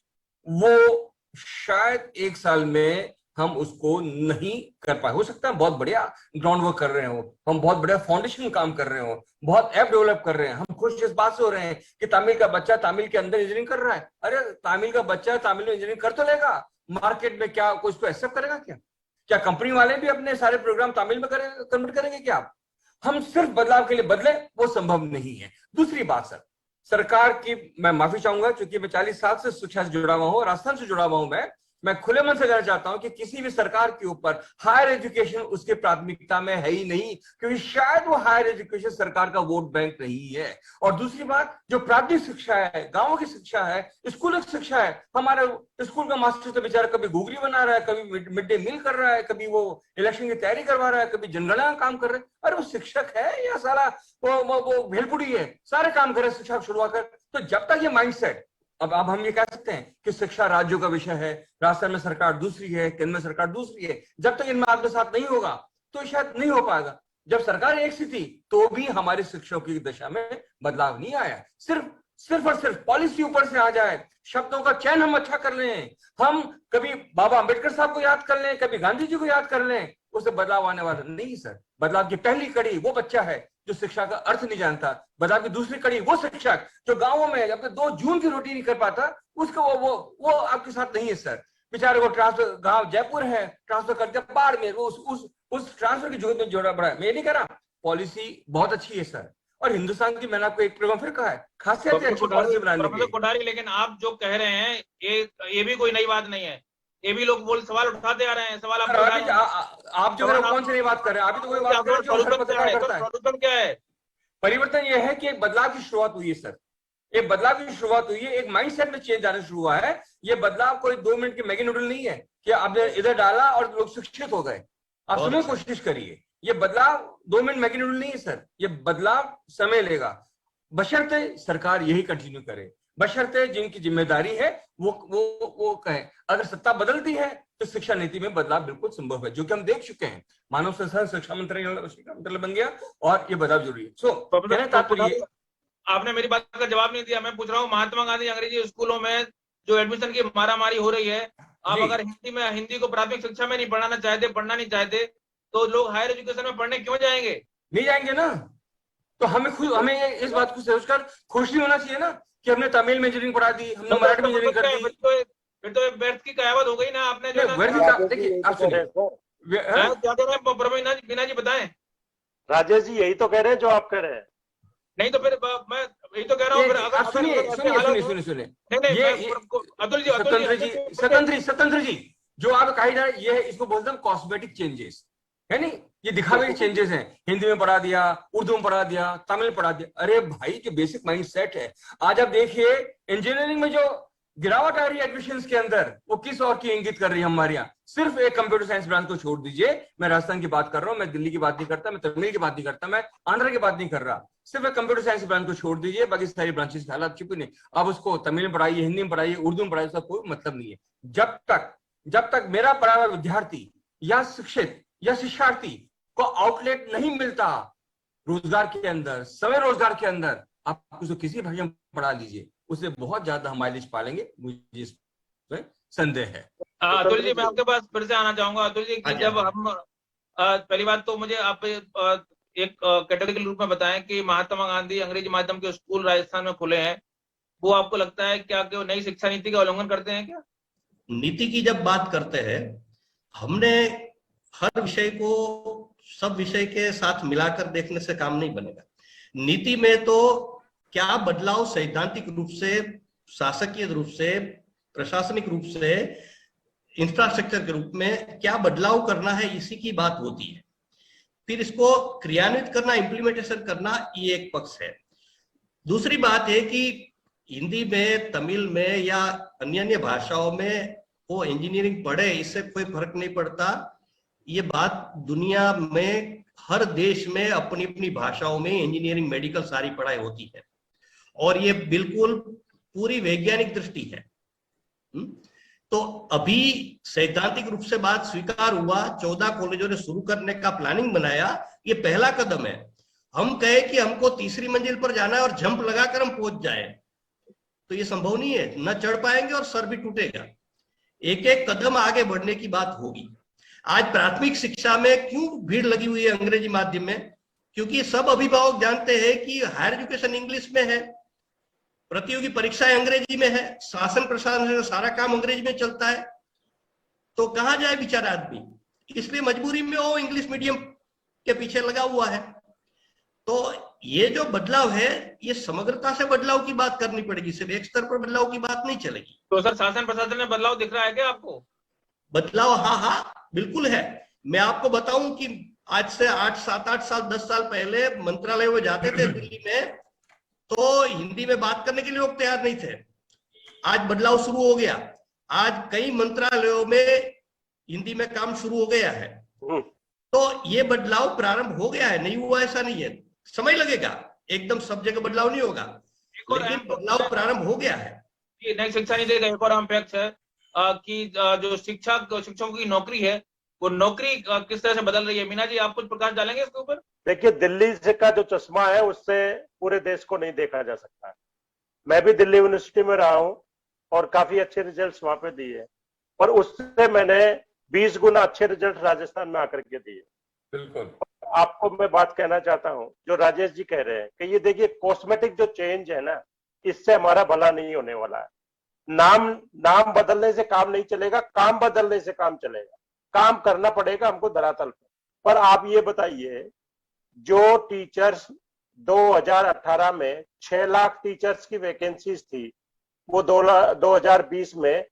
वो शायद 1 साल में हम उसको नहीं कर पाए। हो सकता है बहुत बढ़िया ग्राउंड वर्क कर रहे हो, हम बहुत बढ़िया फाउंडेशन काम कर रहे हो, बहुत ऐप डेवलप कर रहे हैं, हम खुश इस बात से हो रहे हैं कि तमिल का बच्चा तमिल के अंदर इंजीनियरिंग कर रहा है। अरे तमिल का बच्चा तमिल में इंजीनियरिंग कर तो लेगा, मार्केट में क्या कोई इसको एक्सेप्ट करेगा क्या? क्या कंपनी वाले भी अपने सारे प्रोग्राम तमिल में कन्वर्ट करेंगे क्या? हम सिर्फ बदलाव के लिए बदले, वो संभव नहीं है। दूसरी बात सर, सरकार की मैं माफी चाहूंगा, क्योंकि मैं 40 साल से शिक्षा से जुड़ा हुआ हूं, राजस्थान से जुड़ा हुआ हूं, मैं खुले मन से कहना चाहता हूं कि किसी भी सरकार के ऊपर हायर एजुकेशन उसके प्राथमिकता में है ही नहीं, क्योंकि शायद वो हायर एजुकेशन सरकार का वोट बैंक नहीं है। और दूसरी बात, जो प्राथमिक शिक्षा है, गांवों की शिक्षा है, स्कूल की शिक्षा है, हमारे स्कूल का मास्टर तो बेचारा कभी घुघरी बना रहा है, कभी मिड डे मील कर रहा है, कभी वो इलेक्शन की तैयारी करवा रहा है, कभी जनगणना का काम कर रहा है। अरे वो शिक्षक है या साला वो भेलपुड़ी है? सारे काम करे शिक्षा शुरुआत कर। तो जब तक ये माइंडसेट, अब हम ये कह सकते हैं कि शिक्षा राज्यों का विषय है, राजस्थान में सरकार दूसरी है, केंद्र में सरकार दूसरी है, जब तक इनमें आपके साथ नहीं होगा तो शायद नहीं हो पाएगा। जब सरकार एक सी थी तो भी हमारी शिक्षकों की दिशा में बदलाव नहीं आया। सिर्फ और सिर्फ पॉलिसी ऊपर से आ जाए, शब्दों का चयन हम अच्छा कर लें, हम कभी बाबा अंबेडकर साहब को याद कर लें, कभी गांधी जी को याद कर लें, उससे बदलाव आने वाला नहीं सर। बदलाव की पहली कड़ी वो बच्चा है जो शिक्षा का अर्थ नहीं जानता। बदलाव की दूसरी कड़ी वो शिक्षक जो गांवों में अपने 2 जून की रोटी नहीं कर पाता, उसको वो आपके साथ नहीं है सर। बेचारे को ट्रांसफर, गांव जयपुर है, ट्रांसफर कर दिया बाढ़ में, वो उस ट्रांसफर की जरूरत में जोड़ा बड़ा है। मैं नहीं कह रहा, पॉलिसी बहुत अच्छी है सर, और हिंदुस्तान की, मैंने आपको एक प्रोग्राम फिर कहा है, खासियत है अच्छी पॉलिसी बनाने की। कोठारी, लेकिन आप जो कह रहे हैं ये भी कोई नई बात नहीं है, ये भी लोग सवाल उठाते आ रहे हैं। सवाल आप जो कौन सी नई बात कर रहे हैं? अभी तो कोई बात सोल्यूशन क्या है? परिवर्तन यह है कि एक बदलाव की शुरुआत हुई है सर, एक बदलाव की शुरुआत हुई है, एक माइंडसेट में चेंज आना शुरू हुआ है। ये बदलाव कोई 2 मिनट की मैगी नूडल नहीं है कि आपने इधर डाला और लोग शिक्षित हो गए। आप समय कोशिश करिए, ये बदलाव 2 मिनट मैगी नूडल नहीं है सर, ये बदलाव समय लेगा, बशर्ते सरकार यही कंटिन्यू करे, बशर्ते जिनकी जिम्मेदारी है वो कहे। अगर सत्ता बदलती है तो शिक्षा नीति में बदलाव बिल्कुल संभव है, जो कि हम देख चुके हैं। मानव संसाधन शिक्षा मंत्रालय बन गया और ये बदलाव जरूरी है। आपने मेरी बात का जवाब नहीं दिया। मैं पूछ रहा हूँ, महात्मा गांधी अंग्रेजी स्कूलों में जो एडमिशन की मारामारी हो रही है, आप अगर हिंदी को प्राथमिक शिक्षा में नहीं पढ़ना नहीं चाहते तो लोग हायर एजुकेशन में पढ़ने क्यों जाएंगे? नहीं जाएंगे ना। तो हमें इस बात को सोचकर खुशी होना चाहिए ना कि हमने तमिल में इंजीनियरिंग पढ़ा दी, हमने मराठी में इंजीनियरिंग कर दी। फिर तो व्यर्थ की कहावत हो गई ना। आपने जो देखिए, आप सुनिए, बीना जी बताएं। राजेश जी यही तो कह रहे हैं जो आप कह रहे हैं। नहीं तो फिर मैं यही तो कह रहा हूँ, फिर अगर सुनिए नहीं अतुल जी, स्वतंत्र जी जो आप कही जा रहे ये इसको बोलते हैं कॉस्मेटिक चेंजेस, है नहीं, ये दिखावे के चेंजेस हैं। हिंदी में पढ़ा दिया, उर्दू में पढ़ा दिया, तमिल में पढ़ा दिया। अरे भाई जो बेसिक माइंडसेट है, आज आप देखिए इंजीनियरिंग में जो गिरावट आ रही है एडमिशंस के अंदर, वो किस और की इंगित कर रही है हमारे यहाँ। सिर्फ एक कंप्यूटर साइंस ब्रांच को छोड़ दीजिए, मैं राजस्थान की बात कर रहा हूँ, मैं दिल्ली की बात नहीं करता, मैं तमिल की बात नहीं करता, मैं आंध्र की बात नहीं कर रहा, सिर्फ एक कंप्यूटर साइंस ब्रांच को छोड़ दीजिए, बाकी सारी ब्रांचेस के हालात चुप नहीं। आप उसको तमिल में पढ़ाइए, हिंदी में पढ़ाइए, उर्दू में पढ़ाइए, उसका कोई मतलब नहीं है। जब तक मेरा पढ़ा हुआ विद्यार्थी या शिक्षित या शिक्षार्थी को आउटलेट नहीं मिलता रोजगार के अंदर, समय रोजगार के अंदर, आप उसको किसी भाषा में पढ़ा लीजिए, उससे बहुत ज्यादा हम माइलेज पालेंगे, मुझे इसमें संदेह है। अतुल जी, मैं आपके पास फिर से आना चाहूंगा। अतुल जी, कि जब हम पहली बात तो मुझे आप एक कैटेगरी रूप में बताएं कि महात्मा गांधी अंग्रेजी माध्यम के स्कूल राजस्थान में खुले हैं, वो आपको लगता है क्या कि वो नई शिक्षा नीति का उल्लंघन करते हैं क्या? नीति की जब बात करते हैं, हमने हर विषय को सब विषय के साथ मिलाकर देखने से काम नहीं बनेगा। नीति में तो क्या बदलाव सैद्धांतिक रूप से, शासकीय रूप से, प्रशासनिक रूप से, इंफ्रास्ट्रक्चर के रूप में क्या बदलाव करना है, इसी की बात होती है। फिर इसको क्रियान्वित करना, इम्प्लीमेंटेशन करना, ये एक पक्ष है। दूसरी बात है कि हिंदी में, तमिल में या अन्य भाषाओं में वो इंजीनियरिंग पढ़े, इससे कोई फर्क नहीं पड़ता। ये बात दुनिया में हर देश में अपनी अपनी भाषाओं में इंजीनियरिंग, मेडिकल सारी पढ़ाई होती है, और ये बिल्कुल पूरी वैज्ञानिक दृष्टि है। तो अभी सैद्धांतिक रूप से बात स्वीकार हुआ, 14 कॉलेजों ने शुरू करने का प्लानिंग बनाया, ये पहला कदम है। हम कहे कि हमको तीसरी मंजिल पर जाना है और जंप लगाकर हम पहुंच जाए, तो ये संभव नहीं है, न चढ़ पाएंगे और सर भी टूटेगा। एक एक कदम आगे बढ़ने की बात होगी। आज प्राथमिक शिक्षा में क्यों भीड़ लगी हुई है अंग्रेजी माध्यम में? क्योंकि सब अभिभावक जानते हैं कि हायर एजुकेशन इंग्लिश में है, प्रतियोगी परीक्षाएं अंग्रेजी में है, शासन प्रशासन से सारा काम अंग्रेजी में चलता है, तो कहां जाए बेचारा आदमी। इसलिए मजबूरी में वो इंग्लिश मीडियम के पीछे लगा हुआ है। तो ये जो बदलाव है, ये समग्रता से बदलाव की बात करनी पड़ेगी, सिर्फ एक स्तर पर बदलाव की बात नहीं चलेगी। तो सर, शासन प्रशासन में बदलाव दिख रहा है क्या आपको? बदलाव हाँ बिल्कुल है। मैं आपको बताऊं कि आज से 7-8 साल 10 साल पहले मंत्रालय में जाते थे दिल्ली में, तो हिंदी में बात करने के लिए लोग तैयार नहीं थे। आज बदलाव शुरू हो गया, आज कई मंत्रालयों में हिंदी में काम शुरू हो गया है। तो ये बदलाव प्रारंभ हो गया है, नहीं हुआ ऐसा नहीं है, समय लगेगा, एकदम सब जगह बदलाव नहीं होगा, लेकिन बदलाव प्रारंभ हो गया है। नई शिक्षा नीति का एक और अहम पक्ष है कि जो शिक्षकों की नौकरी है, वो नौकरी किस तरह से बदल रही है। मीना जी, आप कुछ प्रकाश डालेंगे इसके ऊपर? देखिए, दिल्ली से का जो चश्मा है उससे पूरे देश को नहीं देखा जा सकता है। मैं भी दिल्ली यूनिवर्सिटी में रहा हूं और काफी अच्छे रिजल्ट्स वहां पे दिए, पर उससे मैंने 20 गुना अच्छे रिजल्ट राजस्थान में आकर के दिए। बिल्कुल। आपको मैं बात कहना चाहता हूं, जो राजेश जी कह रहे हैं कि ये देखिए कॉस्मेटिक जो चेंज है ना, इससे हमारा भला नहीं होने वाला है। नाम बदलने से काम नहीं चलेगा, काम बदलने से काम चलेगा। काम करना पड़ेगा हमको धरातल पर। आप ये बताइए, जो टीचर्स 2018 में 6 लाख टीचर्स की वैकेंसीज थी, वो 2020 में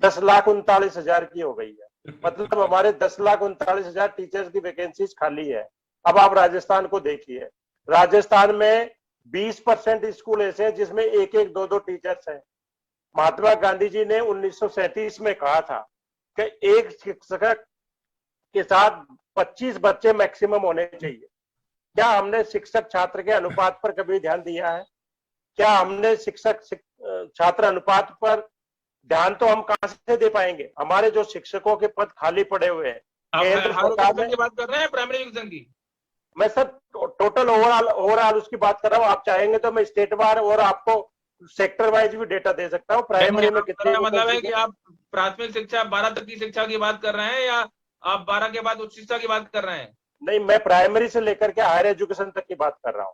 10,39,000 की हो गई है। मतलब हमारे 10,39,000 टीचर्स की वैकेंसीज खाली है। अब आप राजस्थान को देखिए, राजस्थान में 20% स्कूल ऐसे हैं जिसमें 1-1, 2-2 टीचर्स हैं। महात्मा गांधी जी ने 1937 में कहा था कि एक शिक्षक के साथ 25 बच्चे मैक्सिमम होने चाहिए। क्या हमने शिक्षक छात्र के अनुपात पर कभी ध्यान दिया है? क्या हमने शिक्षक छात्र अनुपात पर ध्यान तो हम कहां से दे पाएंगे? हमारे जो शिक्षकों के पद खाली पड़े हुए हैं, केंद्र सरकार की बात कर रहे हैं, प्राइमरी एजुकेशन की। मैं सर टोटल ओवरऑल उसकी बात कर रहा हूँ। आप चाहेंगे तो मैं स्टेट वार और आपको सेक्टर वाइज भी डेटा दे सकता हूँ। प्राइमरी में कितने, मतलब है कि आप प्राथमिक शिक्षा 12 तक की शिक्षा की बात कर रहे हैं या आप 12 के बाद उच्च शिक्षा की बात कर रहे हैं? नहीं, मैं प्राइमरी से लेकर के हायर एजुकेशन तक की बात कर रहा हूँ।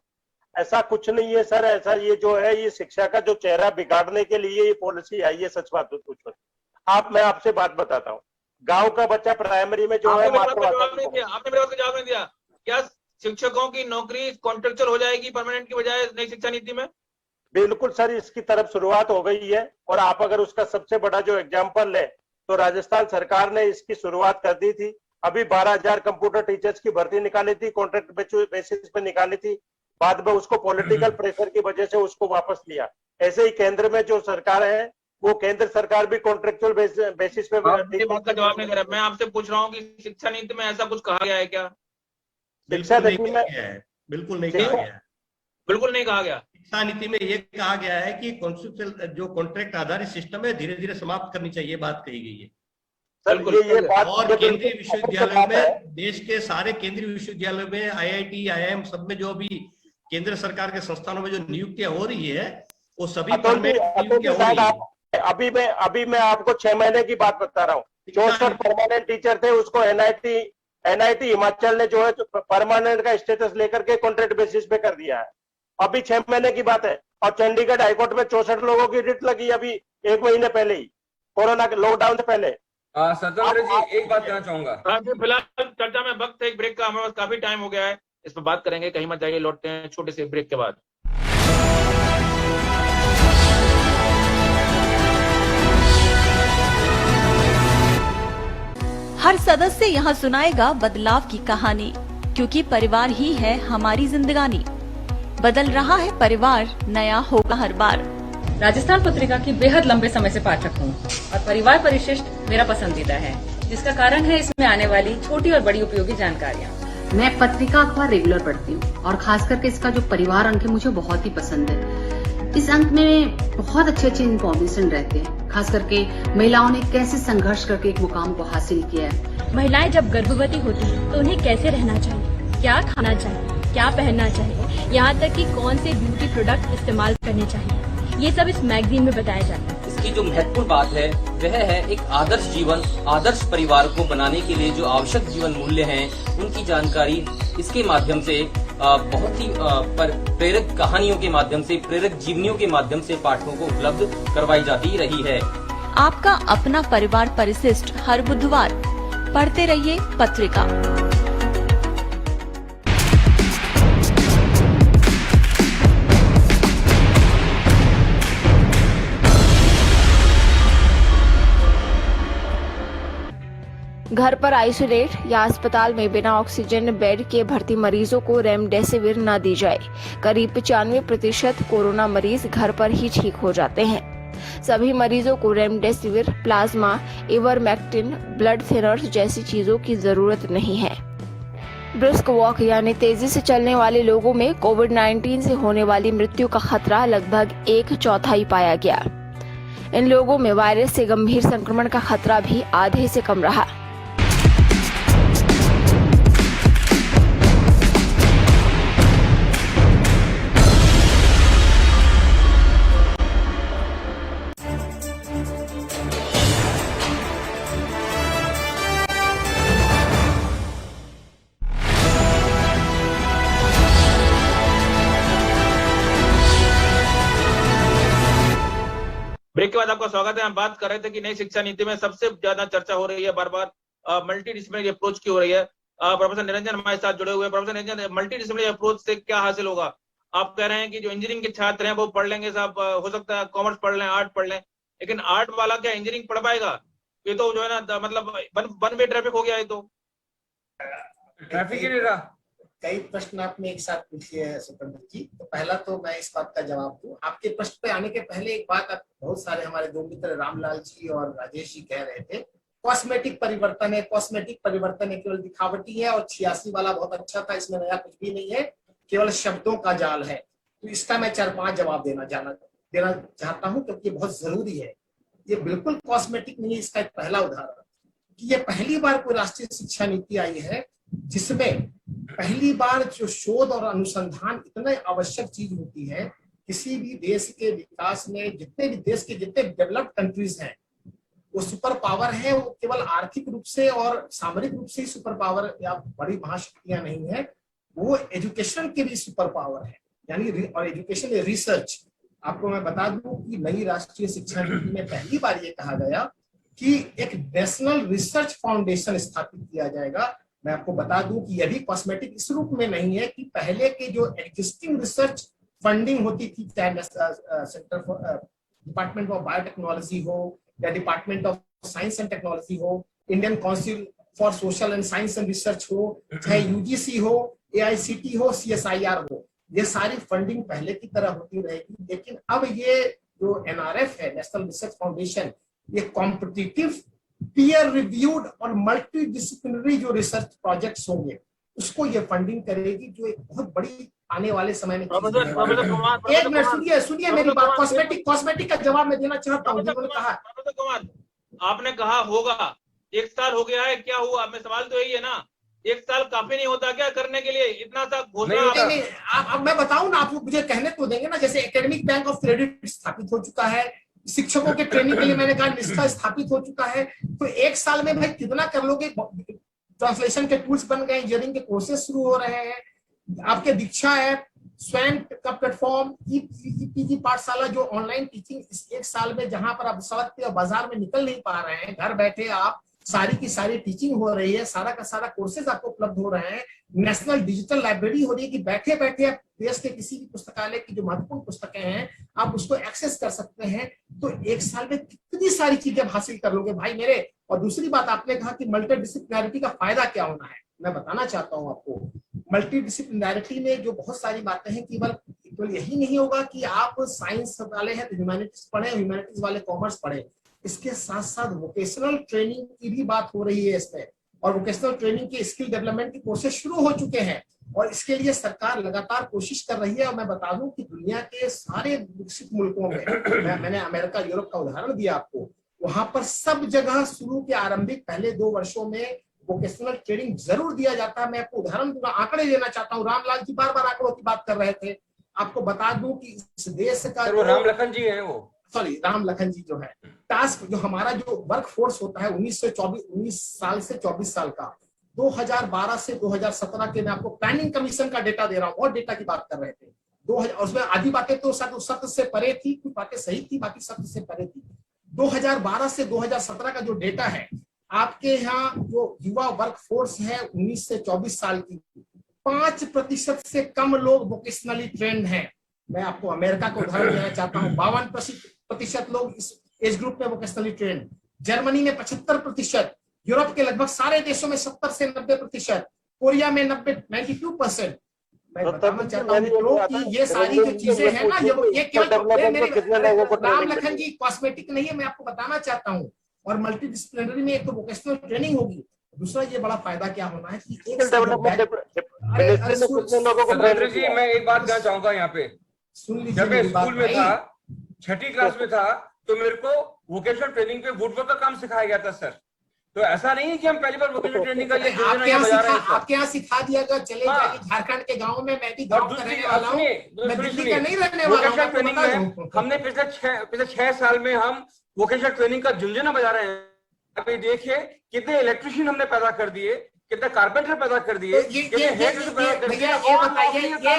ऐसा कुछ नहीं है सर, ऐसा ये जो है, ये शिक्षा का जो चेहरा बिगाड़ने के लिए ये पॉलिसी आई है। सच बात तो कुछ मैं आपसे बात बताता हूँ। गांव का बच्चा प्राइमरी में जो है, आपने मेरे बात का जवाब नहीं दिया। क्या शिक्षकों की नौकरी कॉन्ट्रेक्चुअल हो जाएगी परमानेंट की बजाय नई शिक्षा नीति में? बिल्कुल सर, इसकी तरफ शुरुआत हो गई है। और आप अगर उसका सबसे बड़ा जो एग्जाम्पल है तो राजस्थान सरकार ने इसकी शुरुआत कर दी थी। अभी 12,000 कंप्यूटर टीचर्स की भर्ती निकाली थी, कॉन्ट्रैक्ट बेसिस पे निकाली थी, बाद में उसको पॉलिटिकल प्रेशर की वजह से उसको वापस लिया। ऐसे ही केंद्र में जो सरकार है वो केंद्र सरकार भी कॉन्ट्रेक्चुअल बेसिस पे बात का जवाब नहीं दे रहा। मैं आपसे पूछ रहा हूँ कि शिक्षा नीति में ऐसा कुछ कहा गया है क्या? शिक्षा नीति में बिल्कुल नहीं कहा गया है। बिल्कुल नहीं कहा गया। शिक्षा नीति में ये कहा गया है कि कॉन्स्टिट्यूशनल जो कॉन्ट्रैक्ट आधारित सिस्टम है धीरे धीरे समाप्त करनी चाहिए, बात कही गई है। ये बात और केंद्रीय विश्वविद्यालयों में, देश के सारे केंद्रीय विश्वविद्यालयों में, IIT, IIM सब में जो भी केंद्र सरकार के संस्थानों में जो नियुक्तियां हो रही है वो सभी परमानेंट नियुक्तियां हो रही है। अभी मैं आपको 6 महीने की बात बता रहा हूँ। 64 परमानेंट टीचर थे, उसको NIT हिमाचल ने जो है परमानेंट का स्टेटस लेकर के कॉन्ट्रैक्ट बेसिस पे कर दिया है। अभी 6 महीने की बात है। और चंडीगढ़ हाईकोर्ट में 64 लोगों की रिट लगी अभी 1 महीने पहले ही, कोरोना के लॉकडाउन से पहले। स्वतंत्र जी एक बात कहना चाहूंगा। फिलहाल चर्चा में वक्त है एक ब्रेक का, हमारे पास काफी टाइम हो गया है, इस पर बात करेंगे, कहीं मत जाइए, लौटते हैं छोटे से ब्रेक के बाद। हर सदस्य यहाँ सुनाएगा बदलाव की कहानी, क्योंकि परिवार ही है हमारी जिंदगानी। बदल रहा है परिवार, नया होगा हर बार। राजस्थान पत्रिका की बेहद लंबे समय से पाठक हूँ और परिवार परिशिष्ट मेरा पसंदीदा है, जिसका कारण है इसमें आने वाली छोटी और बड़ी उपयोगी जानकारियाँ। मैं पत्रिका अखबार रेगुलर पढ़ती हूँ और खास करके इसका जो परिवार अंक है मुझे बहुत ही पसंद है। इस अंक में बहुत अच्छे इन्फॉर्मेशन रहते हैं, खास करके महिलाओं ने कैसे संघर्ष करके एक मुकाम को हासिल किया है। महिलाएं जब गर्भवती होती हैं तो उन्हें कैसे रहना चाहिए, क्या खाना चाहिए, क्या पहनना चाहिए, यहाँ तक कि कौन से ब्यूटी प्रोडक्ट इस्तेमाल करने चाहिए, ये सब इस मैगजीन में बताया जाता है। इसकी जो महत्वपूर्ण बात है वह है एक आदर्श जीवन, आदर्श परिवार को बनाने के लिए जो आवश्यक जीवन मूल्य हैं उनकी जानकारी इसके माध्यम से बहुत ही प्रेरक कहानियों के माध्यम से, प्रेरक जीवनियों के माध्यम से पाठकों को उपलब्ध करवाई जाती रही है। आपका अपना परिवार परिशिष्ट हर बुधवार। पढ़ते रहिए पत्रिका। घर पर आइसोलेट या अस्पताल में बिना ऑक्सीजन बेड के भर्ती मरीजों को रेमडेसिविर न दी जाए। करीब 95% कोरोना मरीज घर पर ही ठीक हो जाते हैं। सभी मरीजों को remdesivir, plasma, ivermectin, blood thinners जैसी चीजों की जरूरत नहीं है। ब्रिस्क वॉक यानी तेजी से चलने वाले लोगों में कोविड-19 से होने वाली मृत्यु का खतरा लगभग 1/4 पाया गया। इन लोगों में वायरस से गंभीर संक्रमण का खतरा भी आधे से कम रहा। ब्रेक के बाद आपका स्वागत है। हम बात कर रहे थे कि नई शिक्षा नीति में सबसे ज्यादा चर्चा हो रही है बार बार मल्टी डिसिप्लिनरी अप्रोच की हो रही है। प्रोफेसर निरंजन हमारे साथ जुड़े हुए हैं। Professor Niranjan, multi disciplinary approach से क्या हासिल होगा? आप कह रहे हैं कि जो इंजीनियरिंग के छात्र हैं वो पढ़ लेंगे साहब, हो सकता है कॉमर्स पढ़ लें, आर्ट पढ़ लें, लेकिन आर्ट वाला क्या इंजीनियरिंग पढ़ पाएगा? ये तो जो है ना मतलब वन वे ट्रैफिक हो गया है। तो ट्रैफिक ही नहीं रहा। कई प्रश्न आपने एक साथ पूछे हैं स्वतंत्र जी, तो पहला तो मैं इस बात का जवाब दूं। आपके प्रश्न पे आने के पहले एक बात, बहुत सारे हमारे दो मित्र रामलाल जी और राजेश जी कह रहे थे कॉस्मेटिक परिवर्तन है, कॉस्मेटिक परिवर्तन है, केवल दिखावटी है, और 86 वाला बहुत अच्छा था, इसमें नया कुछ भी नहीं है, केवल शब्दों का जाल है। तो इसका मैं 4-5 जवाब देना चाहता हूँ, क्योंकि बहुत जरूरी है। ये बिल्कुल कॉस्मेटिक नहीं है। इसका एक पहला उदाहरण कि ये पहली बार कोई राष्ट्रीय शिक्षा नीति आई है जिसमें पहली बार जो शोध और अनुसंधान इतने आवश्यक चीज होती है किसी भी देश के विकास में। जितने भी देश के जितने डेवलप्ड कंट्रीज हैं वो सुपर पावर है, वो केवल आर्थिक रूप से और सामरिक रूप से ही सुपर पावर या बड़ी महाशक्तियां नहीं है, वो एजुकेशन के भी सुपर पावर है, यानी और एजुकेशन रिसर्च। आपको मैं बता दूं कि नई राष्ट्रीय शिक्षा नीति में पहली बार ये कहा गया कि एक नेशनल रिसर्च फाउंडेशन स्थापित किया जाएगा। मैं आपको बता दूं कि यह भी कॉस्मेटिक इस रूप में नहीं है कि पहले के जो एग्जिस्टिंग रिसर्च फंडिंग होती थी, चाहे centre for department of biotechnology हो या department of science and technology हो, Indian council for social and science and research हो, चाहे यूजीसी हो, AICT हो, CSIR हो, ये सारी फंडिंग पहले की तरह होती रहेगी। लेकिन अब ये जो NRF है, नेशनल रिसर्च फाउंडेशन, ये कॉम्पिटिटिव, पीयर रिव्यूड और मल्टी डिसिप्लिनरी जो रिसर्च प्रोजेक्ट्स होंगे उसको ये फंडिंग करेगी, जो एक बहुत बड़ी आने वाले समय में। एक मिनट सुनिए मेरी बात। कॉस्मेटिक का जवाब मैं देना चाहता हूँ। आपने कहा होगा, 1 साल हो गया है, क्या हुआ? मैं सवाल तो यही है ना, 1 साल काफी नहीं होता क्या करने के लिए इतना सा घोषणा? नहीं, अब मैं बताऊं ना, आप मुझे कहने तो देंगे ना। जैसे एकेडमिक बैंक ऑफ क्रेडिट स्थापित हो चुका है, शिक्षकों के ट्रेनिंग के लिए मैंने कहा निष्ठा स्थापित हो चुका है। तो 1 साल में भाई कितना कर लोगे? ट्रांसलेशन के टूल्स बन गए, इंजीनियरिंग के कोर्सेज शुरू हो रहे हैं, आपके दीक्षा ऐप, स्वयं का प्लेटफॉर्म, PG पाठशाला, जो ऑनलाइन टीचिंग इस 1 साल में, जहां पर आप सड़क पे बाजार में निकल नहीं पा रहे हैं, घर बैठे आप सारी की सारी टीचिंग हो रही है, सारा का सारा कोर्सेज आपको उपलब्ध हो रहे हैं। नेशनल डिजिटल लाइब्रेरी हो रही है कि बैठे बैठे आप देश के किसी भी पुस्तकालय की जो महत्वपूर्ण पुस्तकें हैं आप उसको एक्सेस कर सकते हैं। तो 1 साल में कितनी सारी चीजें हासिल कर लोगे भाई मेरे। और दूसरी बात, आपने कहा कि मल्टीडिसिप्लिनरिटी का फायदा क्या होना है, मैं बताना चाहता हूं आपको। मल्टीडिसिप्लिनरिटी में जो बहुत सारी बातें हैं, केवल यही नहीं होगा कि आप साइंस वाले हैं तो ह्यूमैनिटीज पढ़े, ह्यूमैनिटीज वाले कॉमर्स पढ़े, इसके साथ साथ वोकेशनल ट्रेनिंग की भी बात हो रही है इसमें। और वोकेशनल ट्रेनिंग के स्किल डेवलपमेंट के कोर्सेज शुरू हो चुके हैं और इसके लिए सरकार लगातार कोशिश कर रही है। और मैं बता दूं कि दुनिया के सारे विकसित मुल्कों में, मैंने अमेरिका, यूरोप का उदाहरण दिया आपको, वहां पर सब जगह शुरू के आरंभिक पहले 2 वर्षों में वोकेशनल ट्रेनिंग जरूर दिया जाता है। मैं आपको उदाहरण दूंगा, आंकड़े देना चाहता हूँ। रामलाल जी बार बार आंकड़ों की बात कर रहे थे। आपको बता दूं कि इस देश का राम लखन जी है, वो राम लखन जी जो है, टास्क जो हमारा जो वर्क फोर्स होता है 19 साल से 24 साल का, 2012 से 2017 के मैं आपको प्लानिंग कमीशन का डेटा दे रहा हूँ, और डेटा की बात कर रहे थे। 2000, उसमें आधी बातें तो सत्य से परे थी, कुछ बातें सही थी, बाकी सत्य से परे थी। 2012 से 2017 का जो डेटा है, आपके यहाँ जो युवा वर्क फोर्स है 19 से 24 साल की, 5% से कम लोग वोकेशनली ट्रेंड हैं। मैं आपको अमेरिका का उदाहरण देना चाहता हूँ, 52% लोग इस एज ग्रुप में वोकेशनली ट्रेंड, जर्मनी में 75%, यूरोप के लगभग सारे देशों में 70 से 90%, कोरिया में 92%। मैं बताना चाहता हूँ कि ये सारी जो चीजें हैं ना, ये केवल राम लखन जी कॉस्मेटिक नहीं है, मैं आपको बताना चाहता हूँ। और मल्टीडिसिप्लिनरी में एक तो वोकेशनल ट्रेनिंग होगी, दूसरा ये बड़ा फायदा क्या होना है कि एक जी मैं एक बात कहना चाहूंगा यहाँ पे, सुन लीजिए, जब मैं स्कूल में था, 6ठी क्लास में था, तो मेरे को वोकेशनल ट्रेनिंग पे वुडवर्क का काम सिखाया गया था सर। तो ऐसा नहीं है कि हम पहली बार वोकेशनल ट्रेनिंग का आपके यहाँ सिखा दिया गया, चले जाइए झारखंड के गाँव में, मैं भी गाँव का रहने वाला हूँ, मैं दिल्ली का नहीं रहने वाला हूँ। ट्रेनिंग में हमने पिछले 6 साल में हम वोकेशनल ट्रेनिंग का झुंझुना बजा रहे हैं। अभी देखिए कितने इलेक्ट्रिशियन हमने पैदा कर दिए, कितने कारपेंटर पैदा कर दिए,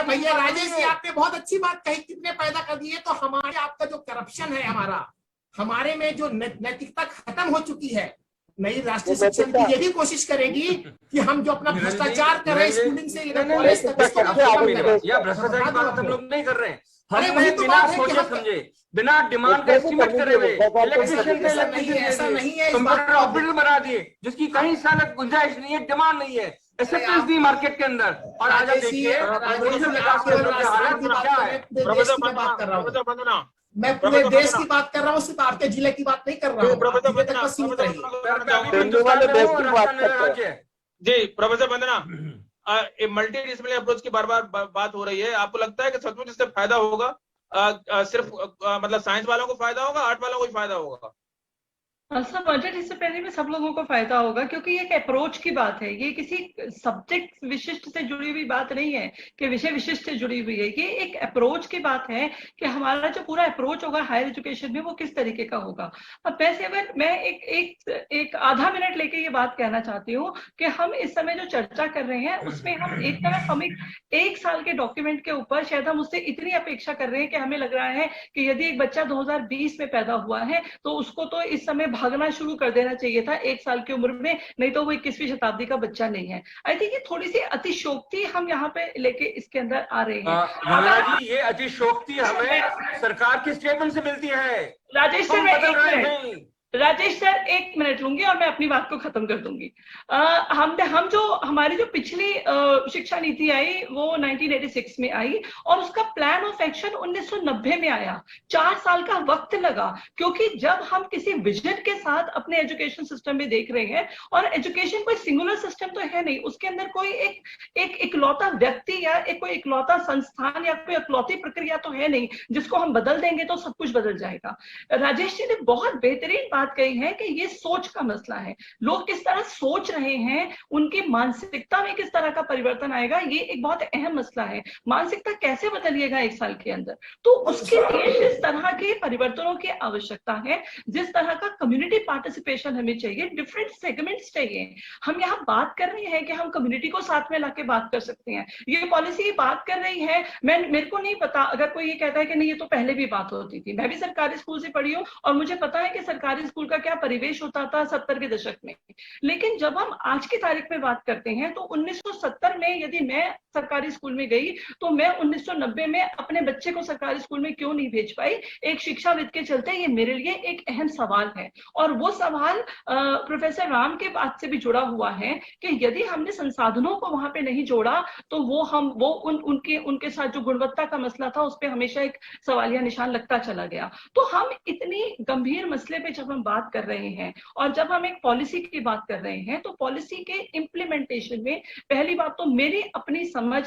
भैया राजेश जी आपने बहुत अच्छी बात कही, कितने पैदा कर दिए। तो हमारे आपका जो करप्शन है, हमारे में जो नैतिकता खत्म हो चुकी है, नई राष्ट्रीय शिक्षा नीति ये भी कोशिश करेगी कि हम जो अपना भ्रष्टाचार कर रहे हैं स्कूलिंग से लेकर कॉलेज तक, भ्रष्टाचार की बात हम लोग नहीं कर रहे हैं। हमने बिना सोचे समझे, बिना डिमांड का एस्टिमेट करे हुए इलेक्ट्रिशियन पे कंप्यूटर ऑपरेटर बना दिए, जिसकी कहीं साल गुंजाइश नहीं है, डिमांड नहीं है, एक्सेप्टेंस दी मार्केट के अंदर। और आज देखिए मैं पूरे देश की बात कर रहा हूँ, सिर्फ आपके जिले की बात नहीं कर रहा हूँ। जी प्रोफेसर वंदना, मल्टी डिसिप्लिनरी अप्रोच की बार बार बात हो रही है, आपको लगता है कि सचमुच इससे फायदा होगा? सिर्फ मतलब साइंस वालों को फायदा होगा, आर्ट वालों को भी फायदा होगा? सब मल्टीडिसिप्लिनरी में सब लोगों को फायदा होगा, क्योंकि ये एक अप्रोच की बात है, ये किसी सब्जेक्ट विशिष्ट से जुड़ी हुई बात नहीं है कि विषय विशिष्ट से जुड़ी हुई है। ये एक अप्रोच की बात है कि हमारा जो पूरा अप्रोच होगा हायर एजुकेशन में वो किस तरीके का होगा। अब वैसे अगर मैं एक आधा मिनट लेके ये बात कहना चाहती हूँ कि हम इस समय जो चर्चा कर रहे हैं उसमें हम एक तरफ हम एक साल के डॉक्यूमेंट के ऊपर शायद हम उससे इतनी अपेक्षा कर रहे हैं कि हमें लग रहा है कि यदि एक बच्चा 2020 में पैदा हुआ है तो उसको तो इस समय भागना शुरू कर देना चाहिए था 1 साल की उम्र में, नहीं तो वो 21वीं शताब्दी का बच्चा नहीं है। आई थिंक ये थोड़ी सी अतिशोक्ति हम यहाँ पे लेके इसके अंदर आ रहे हैं। वंदना जी, ये अतिशोक्ति हमें सरकार के स्टेटमेंट से मिलती है। राजेश सर 1 मिनट लूंगी और मैं अपनी बात को खत्म कर दूंगी। हमारी जो पिछली शिक्षा नीति आई वो 1986 में आई और उसका प्लान ऑफ एक्शन 1990 में आया। 4 साल का वक्त लगा, क्योंकि जब हम किसी विजन के साथ अपने एजुकेशन सिस्टम में देख रहे हैं, और एजुकेशन कोई सिंगुलर सिस्टम तो है नहीं, उसके अंदर कोई एक इकलौता व्यक्ति या कोई इकलौता संस्थान या कोई इकलौती प्रक्रिया तो है नहीं जिसको हम बदल देंगे तो सब कुछ बदल जाएगा। राजेश जी ने बहुत बेहतरीन बात कही है कि ये सोच का मसला है, लोग किस तरह सोच रहे हैं, उनकी मानसिकता में किस तरह का परिवर्तन आएगा, ये एक बहुत अहम मसला है। मानसिकता कैसे बदलिएगा 1 साल के अंदर, तो उसके लिए जिस तरह के परिवर्तनों की आवश्यकता है, जिस तरह का कम्युनिटी पार्टिसिपेशन हमें चाहिए, डिफरेंट सेगमेंट्स चाहिए। हम यहाँ बात कर रहे हैं कि हम कम्युनिटी को साथ में लाके बात कर सकते हैं, ये पॉलिसी बात कर रही है। मेरे को नहीं पता, अगर कोई ये कहता है कि नहीं ये तो पहले भी बात होती थी, मैं भी सरकारी स्कूल से पढ़ी हूँ और मुझे पता है कि सरकारी स्कूल का क्या परिवेश होता था 70 के दशक में। लेकिन जब हम आज की तारीख में बात करते हैं तो 1970 में यदि मैं सरकारी स्कूल में गई तो मैं 1990 में अपने बच्चे को सरकारी स्कूल में क्यों नहीं भेज पाई, एक शिक्षाविद के चलते। ये मेरे लिए एक अहम सवाल है और वो सवाल प्रोफेसर राम के बात से भी जुड़ा हुआ है कि यदि हमने संसाधनों को वहां पे नहीं जोड़ा तो उनके साथ जो गुणवत्ता का मसला था उस पर हमेशा एक सवालिया निशान लगता चला गया। तो हम इतनी गंभीर मसले पे जब हम बात कर रहे हैं और जब हम एक पॉलिसी की बात कर रहे हैं तो पॉलिसी के इम्प्लीमेंटेशन में पहली बात तो मेरी अपनी समझ,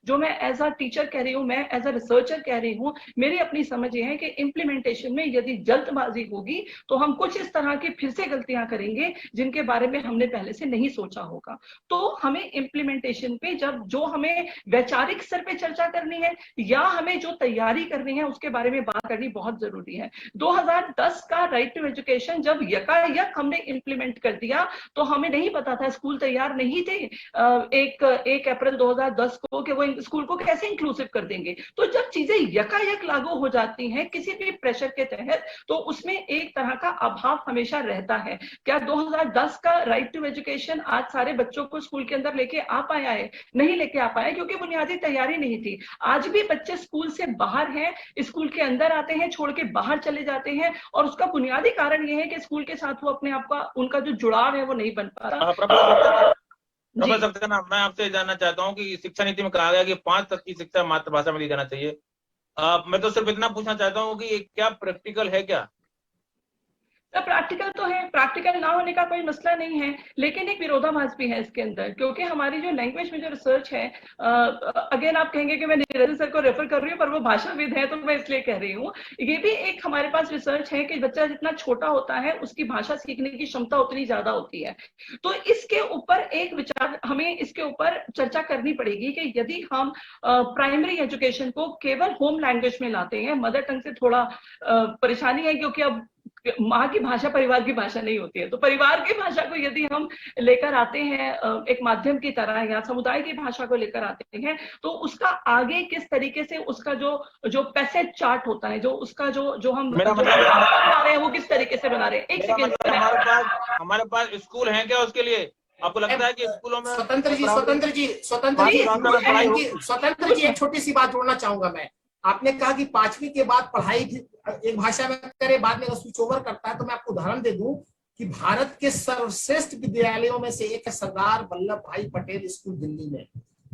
जो मैं एज अ टीचर कह रही हूँ, मैं एज अ रिसर्चर कह रही हूँ, मेरी अपनी समझ ये है कि इम्प्लीमेंटेशन में यदि जल्दबाजी होगी तो हम कुछ इस तरह की फिर से गलतियां करेंगे जिनके बारे में हमने पहले से नहीं सोचा होगा। तो हमें इम्प्लीमेंटेशन पे जो हमें वैचारिक स्तर पे चर्चा करनी है या हमें जो तैयारी करनी है उसके बारे में बात करनी बहुत जरूरी है। 2010 का राइट टू एजुकेशन जब यकायक हमने इम्प्लीमेंट कर दिया तो हमें नहीं पता था, स्कूल तैयार नहीं थे 1 अप्रैल 2010 को कि वो स्कूल को कैसे इंक्लूसिव कर देंगे। तो जब चीजें यकायक लागू हो जाती हैं किसी भी प्रेशर के तहत तो उसमें एक तरह का अभाव हमेशा रहता है। क्या 2010 का राइट टू एजुकेशन आज सारे बच्चों को स्कूल के अंदर लेके आ पाया है? नहीं लेके आ पाया, क्योंकि बुनियादी तैयारी नहीं थी। आज भी बच्चे स्कूल से बाहर हैं, स्कूल के अंदर आते हैं, छोड़ के बाहर चले जाते हैं और उसका बुनियादी कारण यह है कि स्कूल के साथ वो अपने आप का उनका जो जुड़ाव है वो नहीं बन पा रहा। प्रोफेसर सक्सेना, मैं आपसे जानना चाहता हूं कि शिक्षा नीति में कहा गया कि 5 तक की शिक्षा मातृभाषा में दी जाना चाहिए। मैं तो सिर्फ इतना पूछना चाहता हूं कि ये क्या प्रैक्टिकल है क्या? प्रैक्टिकल तो है, प्रैक्टिकल ना होने का कोई मसला नहीं है, लेकिन एक विरोधाभास भी है इसके अंदर, क्योंकि हमारी जो लैंग्वेज में जो रिसर्च है, अगेन आप कहेंगे कि मैं निरंजन सर को रेफर कर रही हूँ पर वो भाषाविद है तो मैं इसलिए कह रही हूँ। ये भी एक हमारे पास रिसर्च है कि बच्चा जितना छोटा होता है उसकी भाषा सीखने की क्षमता उतनी ज्यादा होती है। तो इसके ऊपर एक विचार हमें इसके ऊपर चर्चा करनी पड़ेगी कि यदि हम प्राइमरी एजुकेशन को केवल होम लैंग्वेज में लाते हैं, मदर टंग से थोड़ा परेशानी है क्योंकि अब माँ की भाषा परिवार की भाषा नहीं होती है, तो परिवार की भाषा को यदि हम लेकर आते हैं एक माध्यम की तरह या समुदाय की भाषा को लेकर आते हैं तो उसका आगे किस तरीके से उसका जो पैसेज चार्ट होता है, जो उसका जो हम बना रहे हैं वो किस तरीके से बना रहे हैं। एक सेकेंड, हमारे पास स्कूल है क्या उसके लिए? आपको लगता है कि स्कूलों में स्वतंत्र जी एक छोटी सी बात जोड़ना चाहूंगा मैं। आपने कहा कि 5वीं के बाद पढ़ाई एक भाषा में करे, बाद में स्विच ओवर करता है, तो मैं आपको उदाहरण दे दूं कि भारत के सर्वश्रेष्ठ विद्यालयों में से एक है सरदार वल्लभ भाई पटेल स्कूल दिल्ली में,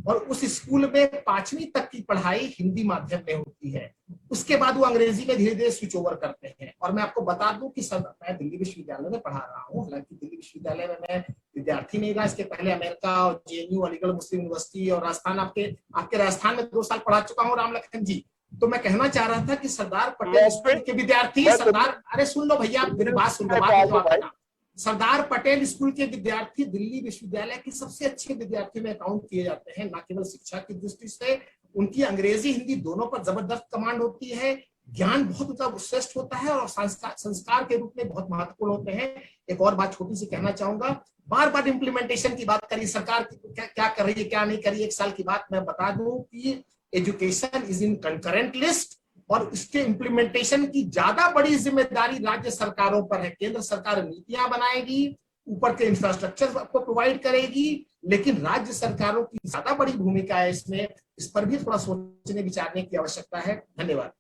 और उस स्कूल में 5वीं तक की पढ़ाई हिंदी माध्यम में होती है। उसके बाद वो अंग्रेजी में धीरे धीरे स्विच ओवर करते हैं। और मैं आपको बता दूं कि मैं दिल्ली विश्वविद्यालय में पढ़ा रहा हूँ, हालांकि दिल्ली विश्वविद्यालय में मैं विद्यार्थी नहीं रहा, इसके पहले अमेरिका और JNU अलीगढ़ मुस्लिम यूनिवर्सिटी और राजस्थान, आपके राजस्थान में 2 साल पढ़ा चुका हूँ राम लखन जी। तो मैं कहना चाह रहा था कि सरदार पटेल स्कूल के विद्यार्थी अरे सुन लो भैया, मेरी बात सुन लो। सरदार पटेल स्कूल के विद्यार्थी दिल्ली विश्वविद्यालय की सबसे अच्छे विद्यार्थियों में काउंट किए जाते हैं। न केवल शिक्षा की दृष्टि से, उनकी अंग्रेजी हिंदी दोनों पर जबरदस्त कमांड होती है, ज्ञान बहुत श्रेष्ठ होता है और संस्कार के रूप में बहुत महत्वपूर्ण होते हैं। एक और बात छोटी सी कहना चाहूंगा, बार बार इम्प्लीमेंटेशन की बात करी, सरकार क्या कर रही है क्या नहीं कर रही है। 1 साल की बात मैं बता दूं कि education is in concurrent list और उसके इम्प्लीमेंटेशन की ज्यादा बड़ी जिम्मेदारी राज्य सरकारों पर है। केंद्र सरकार नीतियां बनाएगी, ऊपर के इंफ्रास्ट्रक्चर आपको प्रोवाइड करेगी, लेकिन राज्य सरकारों की ज्यादा बड़ी भूमिका है इसमें। इस पर भी थोड़ा सोचने विचारने की आवश्यकता है। धन्यवाद।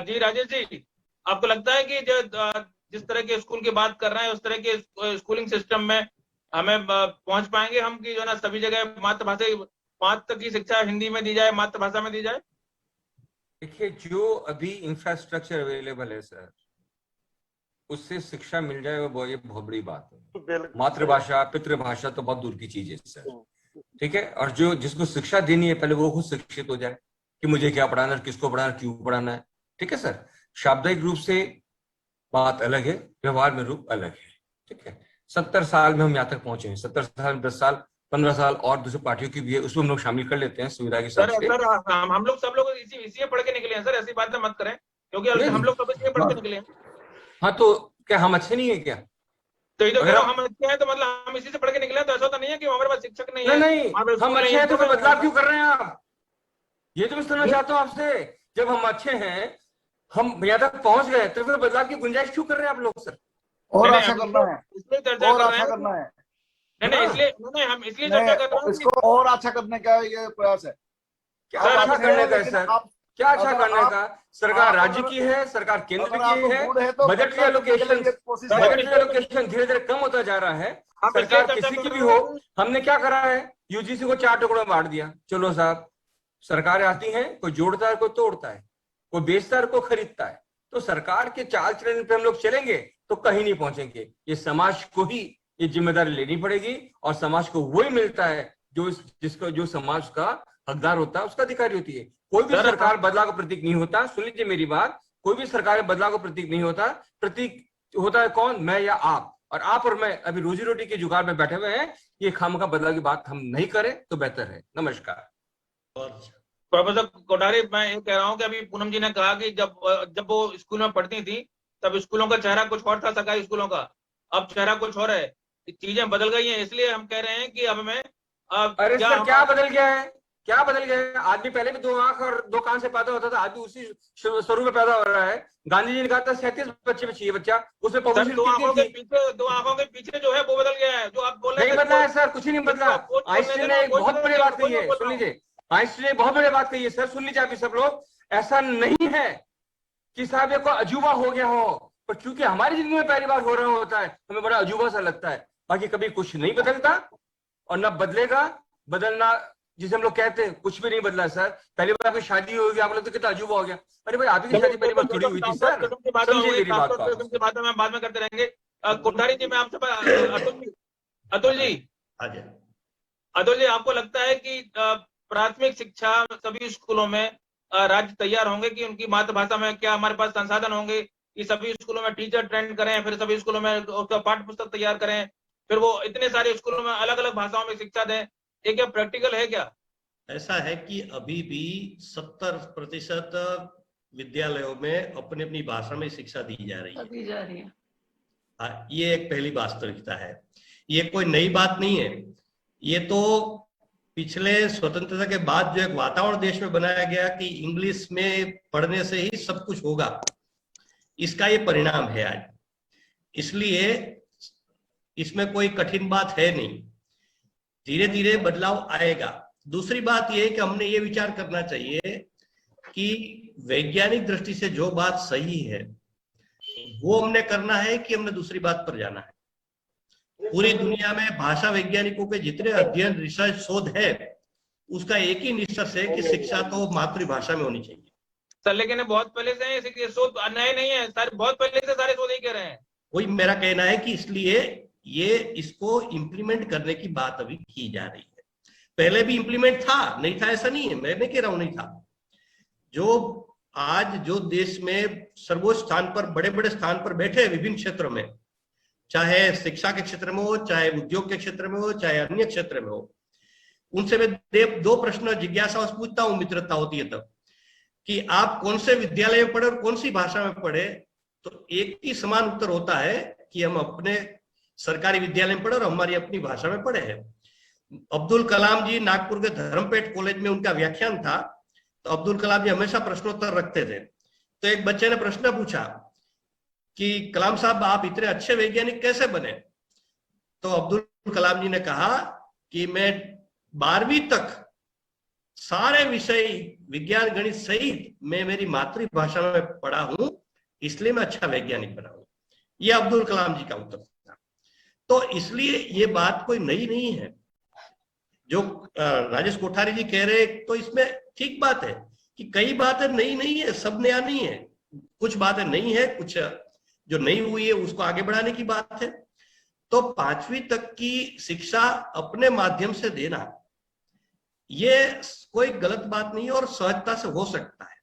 जी राजेश जी, आपको लगता है कि जो जिस तरह के स्कूल की बात कर रहे हैं उस तरह के स्कूलिंग सिस्टम में हमें पहुंच पाएंगे हम कि जो ना सभी जगह मातृभाषा 5 तक की शिक्षा हिंदी में दी जाए, मातृभाषा में दी जाए? देखिए, जो अभी इंफ्रास्ट्रक्चर अवेलेबल है सर, उससे शिक्षा मिल जाए वो ये बहुत बड़ी बात है। मातृभाषा पितृभाषा तो बहुत दूर की चीज है सर, ठीक है। और जो जिसको शिक्षा देनी है पहले वो खुद शिक्षित हो जाए कि मुझे क्या पढ़ाना है, किसको पढ़ाना है, क्यों पढ़ाना है, ठीक है सर। शाब्दिक रूप से बात अलग है, व्यवहार में रूप अलग है, ठीक है। 70 साल में हम यहाँ तक पहुंचे हैं, 70 साल 10 साल 15 साल और दूसरे पार्टियों की भी है, उसमें हम लोग शामिल कर लेते हैं सुविधा के साथ। सर हम लोग सब लोग इसी पढ़ के निकले हैं सर, ऐसी बातें मत करें, क्योंकि हम लोग सब इसी पढ़ के निकले हैं। हाँ, तो क्या हम अच्छे नहीं है क्या? तो इधर हम अच्छे हैं तो मतलब हम इसी से पढ़ के निकले हैं, तो ऐसा तो नहीं है कि हमारे पास शिक्षक नहीं है। नहीं, हम अच्छे हैं तो फिर बदलाव क्यों कर रहे हैं आप? ये तो मैं समझना चाहता हूँ आपसे। जब हम अच्छे हैं, हम यहाँ तक पहुंच गए, तो फिर बदलाव की गुंजाइश क्यों कर रहे हैं आप लोग सर? और अच्छा करना है, इसलिए चर्चा और कर रहे अच्छा हैं। करना है। नहीं, हम इसलिए चर्चा कर रहे हैं इसको और अच्छा करने का ये प्रयास है। क्या अच्छा करने का है सर? क्या अच्छा करने का? सरकार राज्य की है, सरकार केंद्र की है, बजट एलोकेशन धीरे धीरे कम होता जा रहा है। सरकार किसी की भी हो, हमने क्या करा है, यूजीसी को 4 टुकड़ों में बांट दिया। चलो साहब, सरकारें आती हैं, कोई जोड़ता है, कोई तोड़ता है, कोई बेचता है, कोई खरीदता है। तो सरकार के चाल चलन पे हम लोग चलेंगे तो कहीं नहीं पहुंचेंगे। ये समाज को ही ये जिम्मेदारी लेनी पड़ेगी, और समाज को वही मिलता है जो समाज का हकदार होता है, उसका अधिकारी होती है। कोई भी सरकार बदलाव का प्रतीक नहीं होता। सुन लीजिए मेरी बात, कोई भी सरकार बदलाव का प्रतीक नहीं होता। प्रतीक होता है कौन? मैं या आप। और आप और मैं अभी रोजी रोटी के जुगाड़ में बैठे हुए हैं। ये खामखा बदलाव की बात हम नहीं करें तो बेहतर है। नमस्कार। प्रोफेसर कोठारी, मैं ये कह रहा हूँ कि अभी पूनम जी ने कहा कि जब वो स्कूल में पढ़ती थी तब स्कूलों का चेहरा कुछ और था, सरकारी स्कूलों का, अब चेहरा कुछ और है। चीजें बदल गई हैं, इसलिए हम कह रहे हैं कि अब हमें अरे सर, क्या बदल गया है? क्या बदल गया है? आदमी पहले भी 2 आंख और 2 कान से पैदा होता था, आदमी उसी स्वरूप में पैदा हो रहा है। गांधी जी ने कहा था 37 बच्चे में चाहिए बच्चा, उसमें 2 आंखों के पीछे जो है वो बदल गया है, जो आप बोल रहे हैं। नहीं बदला है सर, कुछ ही नहीं बदला। आइंस्टीन ने एक बहुत बड़ी बात कही है, सुन लीजिए। आइंस्टीन ने बहुत बड़ी बात कही है सर, सुन लीजिए आप सब लोग। ऐसा नहीं है कि साहब ये कोई अजूबा हो गया हो, पर क्योंकि हमारी जिंदगी में पहली बार हो रहा होता है, हमें बड़ा अजूबा सा लगता है। बाकी कभी कुछ नहीं बदलता और न बदलेगा। बदलना जिसे हम लोग कहते हैं, कुछ भी नहीं बदला सर। पहली बार आपकी शादी होगी, आप लोग तो कितना अजूबा हो गया। अरे भाई, आपकी शादी पहली बार थोड़ी हुई थी सर। समझिए मेरी बात को। बाद में करते रहेंगे। कोठारी जी, मैं आपसे अतुल जी, आपको लगता है कि प्राथमिक शिक्षा सभी स्कूलों में राज्य तैयार होंगे कि उनकी मातृभाषा में, क्या हमारे पास संसाधन होंगे कि सभी स्कूलों में टीचर ट्रेंड करें, फिर सभी स्कूलों में उसका पाठ्य पुस्तक तैयार करें, फिर वो इतने सारे स्कूलों में अलग अलग भाषाओं में शिक्षा दें? ये क्या प्रैक्टिकल है क्या? ऐसा है कि अभी भी 70% विद्यालयों में अपनी अपनी भाषा में शिक्षा दी जा रही है। हाँ, ये एक पहली वास्तविकता है। ये कोई नई बात नहीं है। ये तो पिछले स्वतंत्रता के बाद जो एक वातावरण देश में बनाया गया कि इंग्लिश में पढ़ने से ही सब कुछ होगा, इसका ये परिणाम है आज। इसलिए इसमें कोई कठिन बात है नहीं, धीरे धीरे बदलाव आएगा। दूसरी बात यह है कि हमने ये विचार करना चाहिए कि वैज्ञानिक दृष्टि से जो बात सही है वो हमने करना है कि हमने दूसरी बात पर जाना है। पूरी दुनिया में भाषा वैज्ञानिकों के जितने अध्ययन, रिसर्च, शोध है, उसका एक ही निष्कर्ष है कि शिक्षा तो मातृभाषा में होनी चाहिए। सर, लेकिन बहुत पहले से शोध नए नहीं है, बहुत पहले से सारे शोध ही कह रहे हैं। वही मेरा कहना है कि इसलिए ये इसको इम्प्लीमेंट करने की बात अभी की जा रही है। पहले भी इम्प्लीमेंट था, नहीं था ऐसा नहीं है, मैं नहीं कह रहा हूं नहीं था। जो आज जो देश में सर्वोच्च स्थान पर, बड़े बड़े स्थान पर बैठे हैं विभिन्न क्षेत्रों में, चाहे शिक्षा के क्षेत्र में हो, चाहे उद्योग के क्षेत्र में हो, चाहे अन्य क्षेत्र में हो, उनसे मैं 2 प्रश्न जिज्ञासा पूछता हूं, मित्रता होती है तब, कि आप कौन से विद्यालय में पढ़े और कौन सी भाषा में पढ़े, तो एक ही समान उत्तर होता है कि हम अपने सरकारी विद्यालय में पढ़े और हमारी अपनी भाषा में पढ़े हैं। अब्दुल कलाम जी नागपुर के धर्मपेट कॉलेज में उनका व्याख्यान था, तो अब्दुल कलाम जी हमेशा प्रश्नोत्तर रखते थे। तो एक बच्चे ने प्रश्न पूछा कि कलाम साहब आप इतने अच्छे वैज्ञानिक कैसे बने? तो अब्दुल कलाम जी ने कहा कि मैं 12वीं तक सारे विषय विज्ञान गणित सहित मैं मेरी मातृभाषा में पढ़ा हूं, इसलिए मैं अच्छा वैज्ञानिक बना हूं। ये अब्दुल कलाम जी का उत्तर था। तो इसलिए ये बात कोई नई नहीं है जो राजेश कोठारी जी कह रहे, तो इसमें ठीक बात है कि कई बातें नई नहीं है, सब नया नहीं है। कुछ बातें नई है, कुछ जो नई हुई है उसको आगे बढ़ाने की बात है। तो 5वीं तक की शिक्षा अपने माध्यम से देना ये कोई गलत बात नहीं है और सहजता से हो सकता है।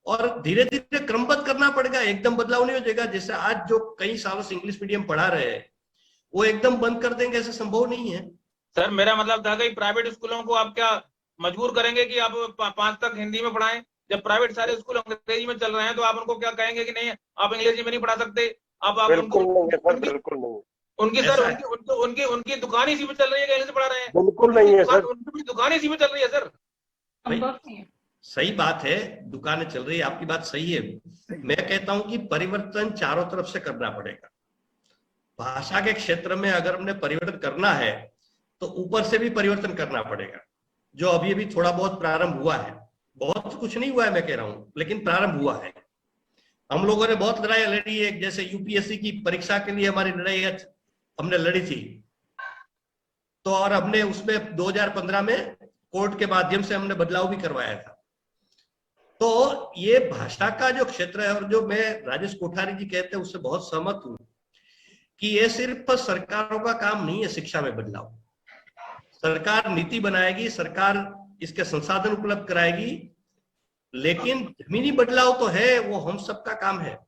और धीरे धीरे क्रमबद्ध करना पड़ेगा, एकदम बदलाव नहीं हो जाएगा। जैसे आज जो कई सालों से इंग्लिश मीडियम पढ़ा रहे हैं वो एकदम बंद कर देंगे, ऐसा संभव नहीं है। सर मेरा मतलब था कि प्राइवेट स्कूलों को आप क्या मजबूर करेंगे कि आप 5 तक हिंदी में पढ़ाएं? जब प्राइवेट सारे स्कूल अंग्रेजी में चल रहे हैं तो आप उनको क्या कहेंगे कि नहीं आप अंग्रेजी में नहीं पढ़ा सकते? आप बिल्कुल उनको बिल्कुल नहीं। उनकी सर उनकी दुकान इसी में चल रही है, कहीं से पढ़ा रहे हैं? बिल्कुल नहीं है सर, उनकी दुकान इसी में चल रही है सर। सही बात है, दुकानें चल रही है, आपकी बात सही है। मैं कहता हूं कि परिवर्तन चारों तरफ से करना पड़ेगा। भाषा के क्षेत्र में अगर हमने परिवर्तन करना है तो ऊपर से भी परिवर्तन करना पड़ेगा, जो अभी अभी थोड़ा बहुत प्रारंभ हुआ है। बहुत कुछ नहीं हुआ है मैं कह रहा हूं, लेकिन प्रारंभ हुआ है। हम लोगों ने बहुत लड़ाई लड़ी है, जैसे यूपीएससी की परीक्षा के लिए हमारी लड़ाई हमने लड़ी थी, तो और हमने उसमें 2015 में कोर्ट के माध्यम से हमने बदलाव भी करवाया था। तो ये भाषा का जो क्षेत्र है, और जो मैं राजेश कोठारी जी कहते हैं उससे बहुत सहमत हूं कि ये सिर्फ सरकारों का काम नहीं है शिक्षा में बदलाव। सरकार नीति बनाएगी, सरकार इसके संसाधन उपलब्ध कराएगी, लेकिन जमीनी बदलाव तो है, वो हम सबका काम है।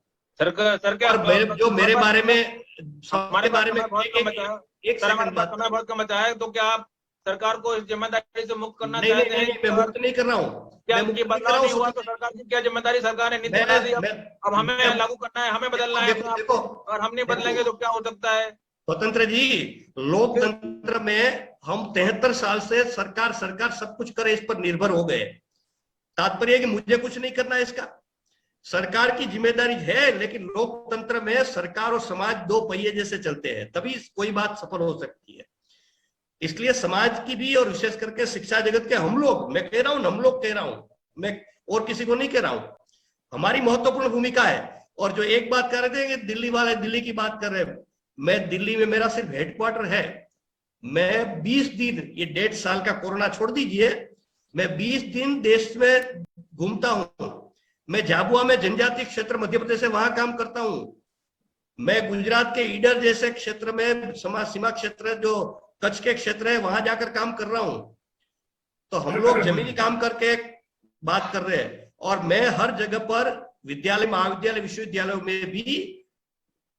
सरकार जो मेरे बारे में हमारे बारे में एक समय बहुत कम बचा है, तो क्या आप सरकार को इस जिम्मेदारी से मुक्त करना चाहते हैं? मैं मुक्त नहीं कर रहा हूँ। क्या ये बदलाव नहीं हुआ तो सरकार की क्या जिम्मेदारी? सरकार ने नीति बना दी, अब हमें लागू करना है, हमें बदलना है। अगर हम नहीं बदलेंगे तो क्या हो सकता है? स्वतंत्र जी, लोकतंत्र में हम 73 साल से सरकार सब कुछ करे इस पर निर्भर हो गए। तात्पर्य है कि मुझे कुछ नहीं करना है इसका, सरकार की जिम्मेदारी है, लेकिन लोकतंत्र में सरकार और समाज दो पहिए जैसे चलते हैं, तभी कोई बात सफल हो सकती है। इसलिए समाज की भी, और विशेष करके शिक्षा जगत के हम लोग, मैं कह रहा हूं, हम लोग कह रहा हूं, मैं और किसी को नहीं कह रहा हूं, हमारी महत्वपूर्ण भूमिका है। और जो एक बात कर रहे थे कि दिल्ली वाले दिल्ली की बात कर रहे हैं, मैं दिल्ली में मेरा सिर्फ हेडक्वार्टर है। मैं 20 दिन, ये 1.5 साल का कोरोना छोड़ दीजिए, मैं 20 दिन देश में घूमता हूं। मैं झाबुआ में जनजातीय क्षेत्र मध्य प्रदेश से वहां काम करता हूं। मैं गुजरात के ईडर जैसे क्षेत्र में, सीमा क्षेत्र जो कच्छ के क्षेत्र है, वहां जाकर काम कर रहा हूं। तो हम लोग जमीनी काम करके बात कर रहे हैं। और मैं हर जगह पर विद्यालय, महाविद्यालय, विश्वविद्यालयों में भी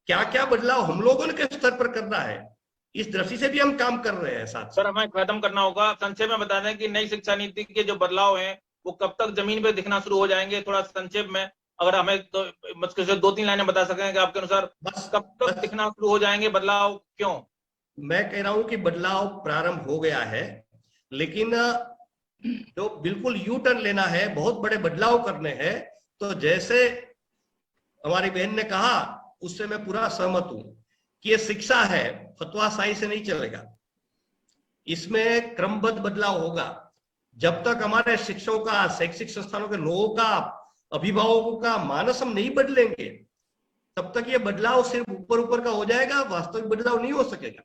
क्या क्या बदलाव हम लोगों ने किस स्तर पर करना है, इस दृष्टि से भी हम काम कर रहे हैं। साथ सर हमें खत्म करना होगा, संक्षेप में बता दें कि नई शिक्षा नीति के जो बदलाव हैं वो कब तक जमीन पे दिखना शुरू हो जाएंगे? थोड़ा संक्षेप में अगर हमें तो मुश्किल से 2-3 लाइनें बता सकें कि आपके अनुसार कब तक दिखना शुरू हो जाएंगे बदलाव? क्यों? मैं कह रहा हूं कि बदलाव प्रारंभ हो गया है, लेकिन जो बिल्कुल यू टर्न लेना है, बहुत बड़े बदलाव करने हैं, तो जैसे हमारी बहन ने कहा उससे मैं पूरा सहमत हूं कि ये शिक्षा है, फतवाशाही से नहीं चलेगा, इसमें क्रमबद्ध बदलाव होगा। जब तक हमारे शिक्षकों का, शैक्षिक संस्थानों के लोगों का, अभिभावकों का मानस हम नहीं बदलेंगे, तब तक ये बदलाव सिर्फ ऊपर ऊपर का हो जाएगा, वास्तविक बदलाव नहीं हो सकेगा।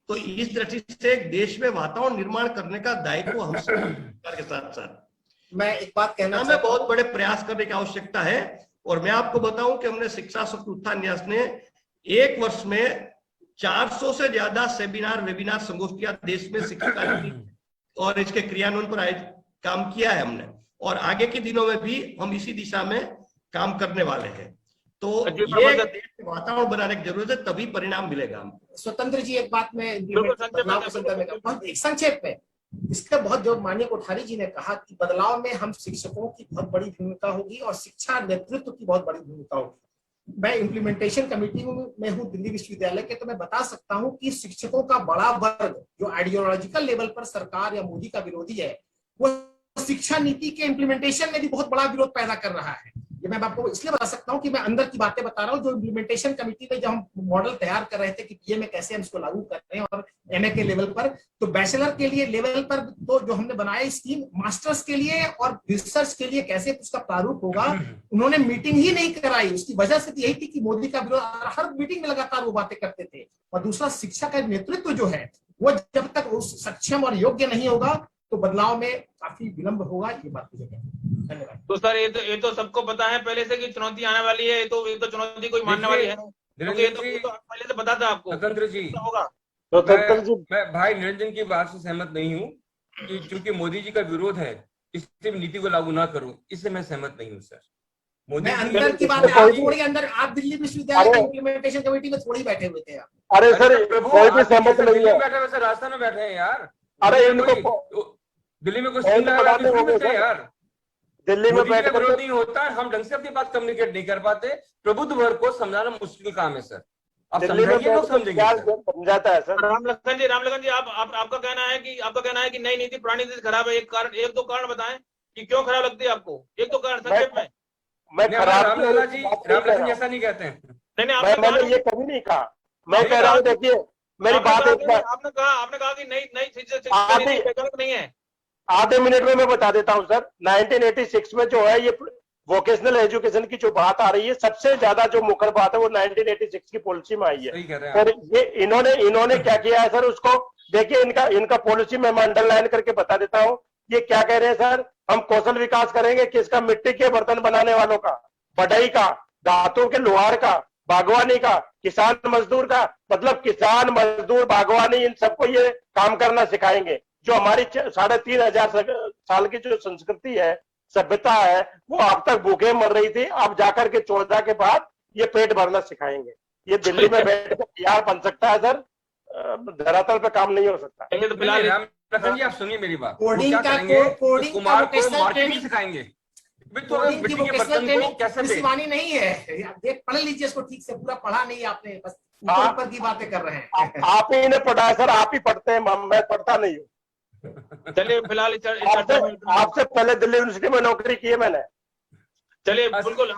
तो इस दृष्टि से देश में वातावरण निर्माण करने का दायित्व हम सरकार के साथ साथ मैं एक बात कहना हमें बहुत बड़े प्रयास करने की आवश्यकता है। और मैं आपको बताऊं कि हमने शिक्षा शक्ति उत्थान न्यास ने 1 वर्ष में 400 से ज्यादा सेमिनार, वेबिनार, संगोष्ठियां देश में शिक्षा और इसके क्रियान्वयन पर काम किया है हमने, और आगे के दिनों में भी हम इसी दिशा में काम करने वाले हैं। तो ये वातावरण बनाने की जरूरत है, तभी परिणाम मिलेगा हमको। स्वतंत्र जी, एक बात में संक्षेप में, इसका बहुत जो माननीय कोठारी जी ने कहा कि बदलाव में हम शिक्षकों की बहुत बड़ी भूमिका होगी और शिक्षा नेतृत्व की बहुत बड़ी भूमिका होगी। मैं इम्प्लीमेंटेशन कमेटी में हूँ दिल्ली विश्वविद्यालय के, तो मैं बता सकता हूँ कि शिक्षकों का बड़ा वर्ग जो आइडियोलॉजिकल लेवल पर सरकार या मोदी का विरोधी है, वो शिक्षा नीति के इम्प्लीमेंटेशन में भी बहुत बड़ा विरोध पैदा कर रहा है। ये मैं आपको इसलिए बता सकता हूं कि मैं अंदर की बातें बता रहा हूं। जो इम्प्लीमेंटेशन कमेटी में जब हम मॉडल तैयार कर रहे थे कि बीए में कैसे हम इसको लागू कर रहे हैं और एमए के लेवल पर, तो बैचलर के लिए लेवल पर तो जो हमने बनाया स्कीम, मास्टर्स के लिए और रिसर्च के लिए कैसे उसका प्रारूप होगा, उन्होंने मीटिंग ही नहीं कराई। उसकी वजह से यही थी कि मोदी का विरोध, हर मीटिंग में लगातार वो बातें करते थे। और दूसरा, शिक्षा का नेतृत्व जो है वो जब तक उस सक्षम और योग्य नहीं होगा तो बदलाव में काफी विलंब होगा। ये बात मुझे धन्यवाद। तो सर ये तो सबको पता है पहले से कि चुनौती आने वाली है। ये तो चुनौती कोई मानने वाली है, क्योंकि ये तो पहले से पता था आपको। स्वतंत्र जी होगा। मैं भाई निरंजन की बात से सहमत नहीं हूँ कि चूंकि मोदी जी का विरोध है किसी भी नीति को लागू ना करो, इससे मैं सहमत नहीं हूँ सर। मोदी अंदर की बात है, थोड़ी अंदर आप दिल्ली विश्वविद्यालय की इम्प्लीमेंटेशन कमेटी में थोड़ी बैठे हुए थे आप। अरे सर कोई भी सहमत नहीं है। बैठे हुए राजस्थान में बैठे हैं यार। अरे इनको दिल्ली में कुछ यार, दिल्ली में बैठ विरोध नहीं होता है, हम ढंग से अपनी बात कम्युनिकेट नहीं कर पाते। प्रबुद्ध वर्ग को समझाना मुश्किल काम है सर। आप समझाइए, लोग समझेंगे। समझाता है सर। रामलखन जी आपका कहना है कि नई नीति पुरानी नीति खराब है। एक दो कारण बताएं कि क्यों खराब लगती है आपको, एक दो कारण संक्षेप में। रामलखन जी ऐसा नहीं कहते हैं। मैंने ये कभी नहीं कहा। मैं कह रहा हूँ, देखिए मेरी बात आपने कहा कि नई शिक्षा नहीं है। आधे मिनट में मैं बता देता हूं सर। 1986 में जो है ये वोकेशनल एजुकेशन की जो बात आ रही है, सबसे ज्यादा जो मुखर बात है वो 1986 की पॉलिसी में आई है। और ये इन्होंने क्या किया है सर, उसको देखिए। इनका पॉलिसी में मैं अंडरलाइन करके बता देता हूं। ये क्या कह रहे हैं सर, हम कौशल विकास करेंगे किसका, मिट्टी के बर्तन बनाने वालों का, बढ़ई का, धातु के लोहार का, बागवानी का, किसान मजदूर का। मतलब किसान मजदूर बागवानी इन सबको ये काम करना सिखाएंगे। जो हमारी 3500 साल की जो संस्कृति है, सभ्यता है, वो अब तक भूखे मर रही थी। अब जाकर के 14 के बाद ये पेट भरना सिखाएंगे। ये दिल्ली में बैठ कर तैयार बन सकता है सर, धरातल पे काम नहीं हो सकता। तो फिलहाल जी आप सुनिए मेरी बात। कोडिंग का कुमार को मार्केटिंग सिखाएंगे। शिवानी नहीं है, देख पढ़ लीजिए इसको ठीक से। पूरा पढ़ा नहीं आपने, बस ऊपर की बातें कर रहे हैं। आप ही ने पढ़ा है सर, आप ही पढ़ते हैं, मैं पढ़ता नहीं हूँ। चलिए फिलहाल आपसे पहले दिल्ली यूनिवर्सिटी में नौकरी की है मैंने। चलिए बिल्कुल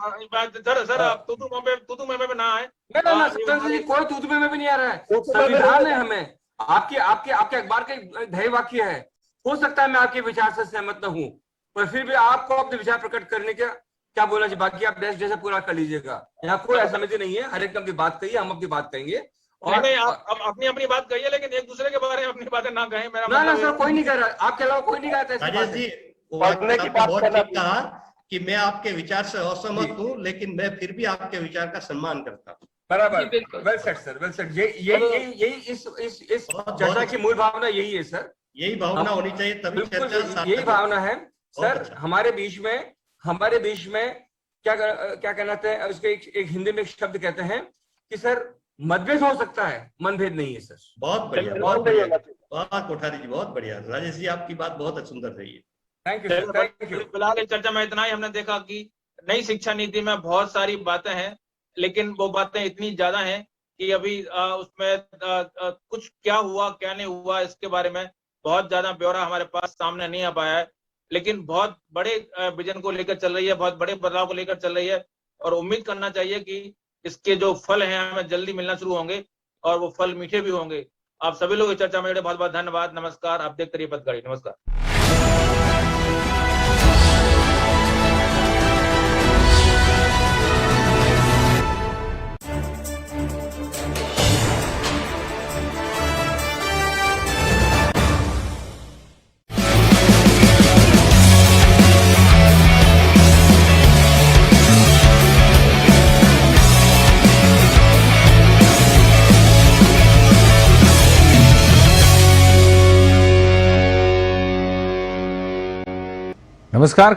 सर आप तू में ना आए। कोई तू में भी नहीं आ रहा है। संविधान है हमें, आपके अखबार के ध्येय वाक्य है। हो सकता है मैं आपके विचार से सहमत न हूँ, पर फिर भी आपको अपने विचार प्रकट करने का क्या बोलना चाहिए। बाकी आप देश जैसे पूरा कर लीजिएगा। यहाँ कोई असहमति नहीं है, हर एक अपनी बात कहिए, हम अपनी बात कहेंगे। और आप अपनी बात कहिए, लेकिन एक दूसरे के बारे में अपनी बातें ना कहें। ना सर, कोई नहीं कह रहा, आपके अलावा कोई नहीं कहता। राजेश जी बहुत ठीक कहा कि मैं आपके विचार से असहमत हूँ, लेकिन मैं फिर भी आपके विचार का सम्मान करता हूँ। बराबर, well set sir, well set. यही इस चर्चा की मूल भावना यही है सर। यही भावना होनी चाहिए, तभी चर्चा। यही भावना है सर। हमारे बीच में क्या कहना है उसके, एक हिंदी में एक शब्द कहते हैं कि सर मतभेद हो सकता है, मनभेद नहीं है सर। बहुत बढ़िया, बहुत बढ़िया बात कोठारी जी, बहुत बढ़िया। राजेश जी आपकी बात बहुत सुंदर रही है। Thank you sir, thank you. फिलहाल इस चर्चा में इतना ही। हमने देखा कि नई शिक्षा नीति में बहुत सारी बातें हैं, लेकिन वो बातें इतनी ज्यादा हैं कि अभी उसमें कुछ क्या हुआ क्या नहीं हुआ इसके बारे में बहुत ज्यादा ब्यौरा हमारे पास सामने नहीं आ पाया है। लेकिन बहुत बड़े विजन को लेकर चल रही है, बहुत बड़े बदलाव को लेकर चल रही है, और उम्मीद करना चाहिए कि इसके जो फल हैं हमें जल्दी मिलना शुरू होंगे, और वो फल मीठे भी होंगे। आप सभी लोग इस चर्चा में बहुत बहुत धन्यवाद। नमस्कार। आप देखते रहिए पथगाड़ी। नमस्कार। नमस्कार।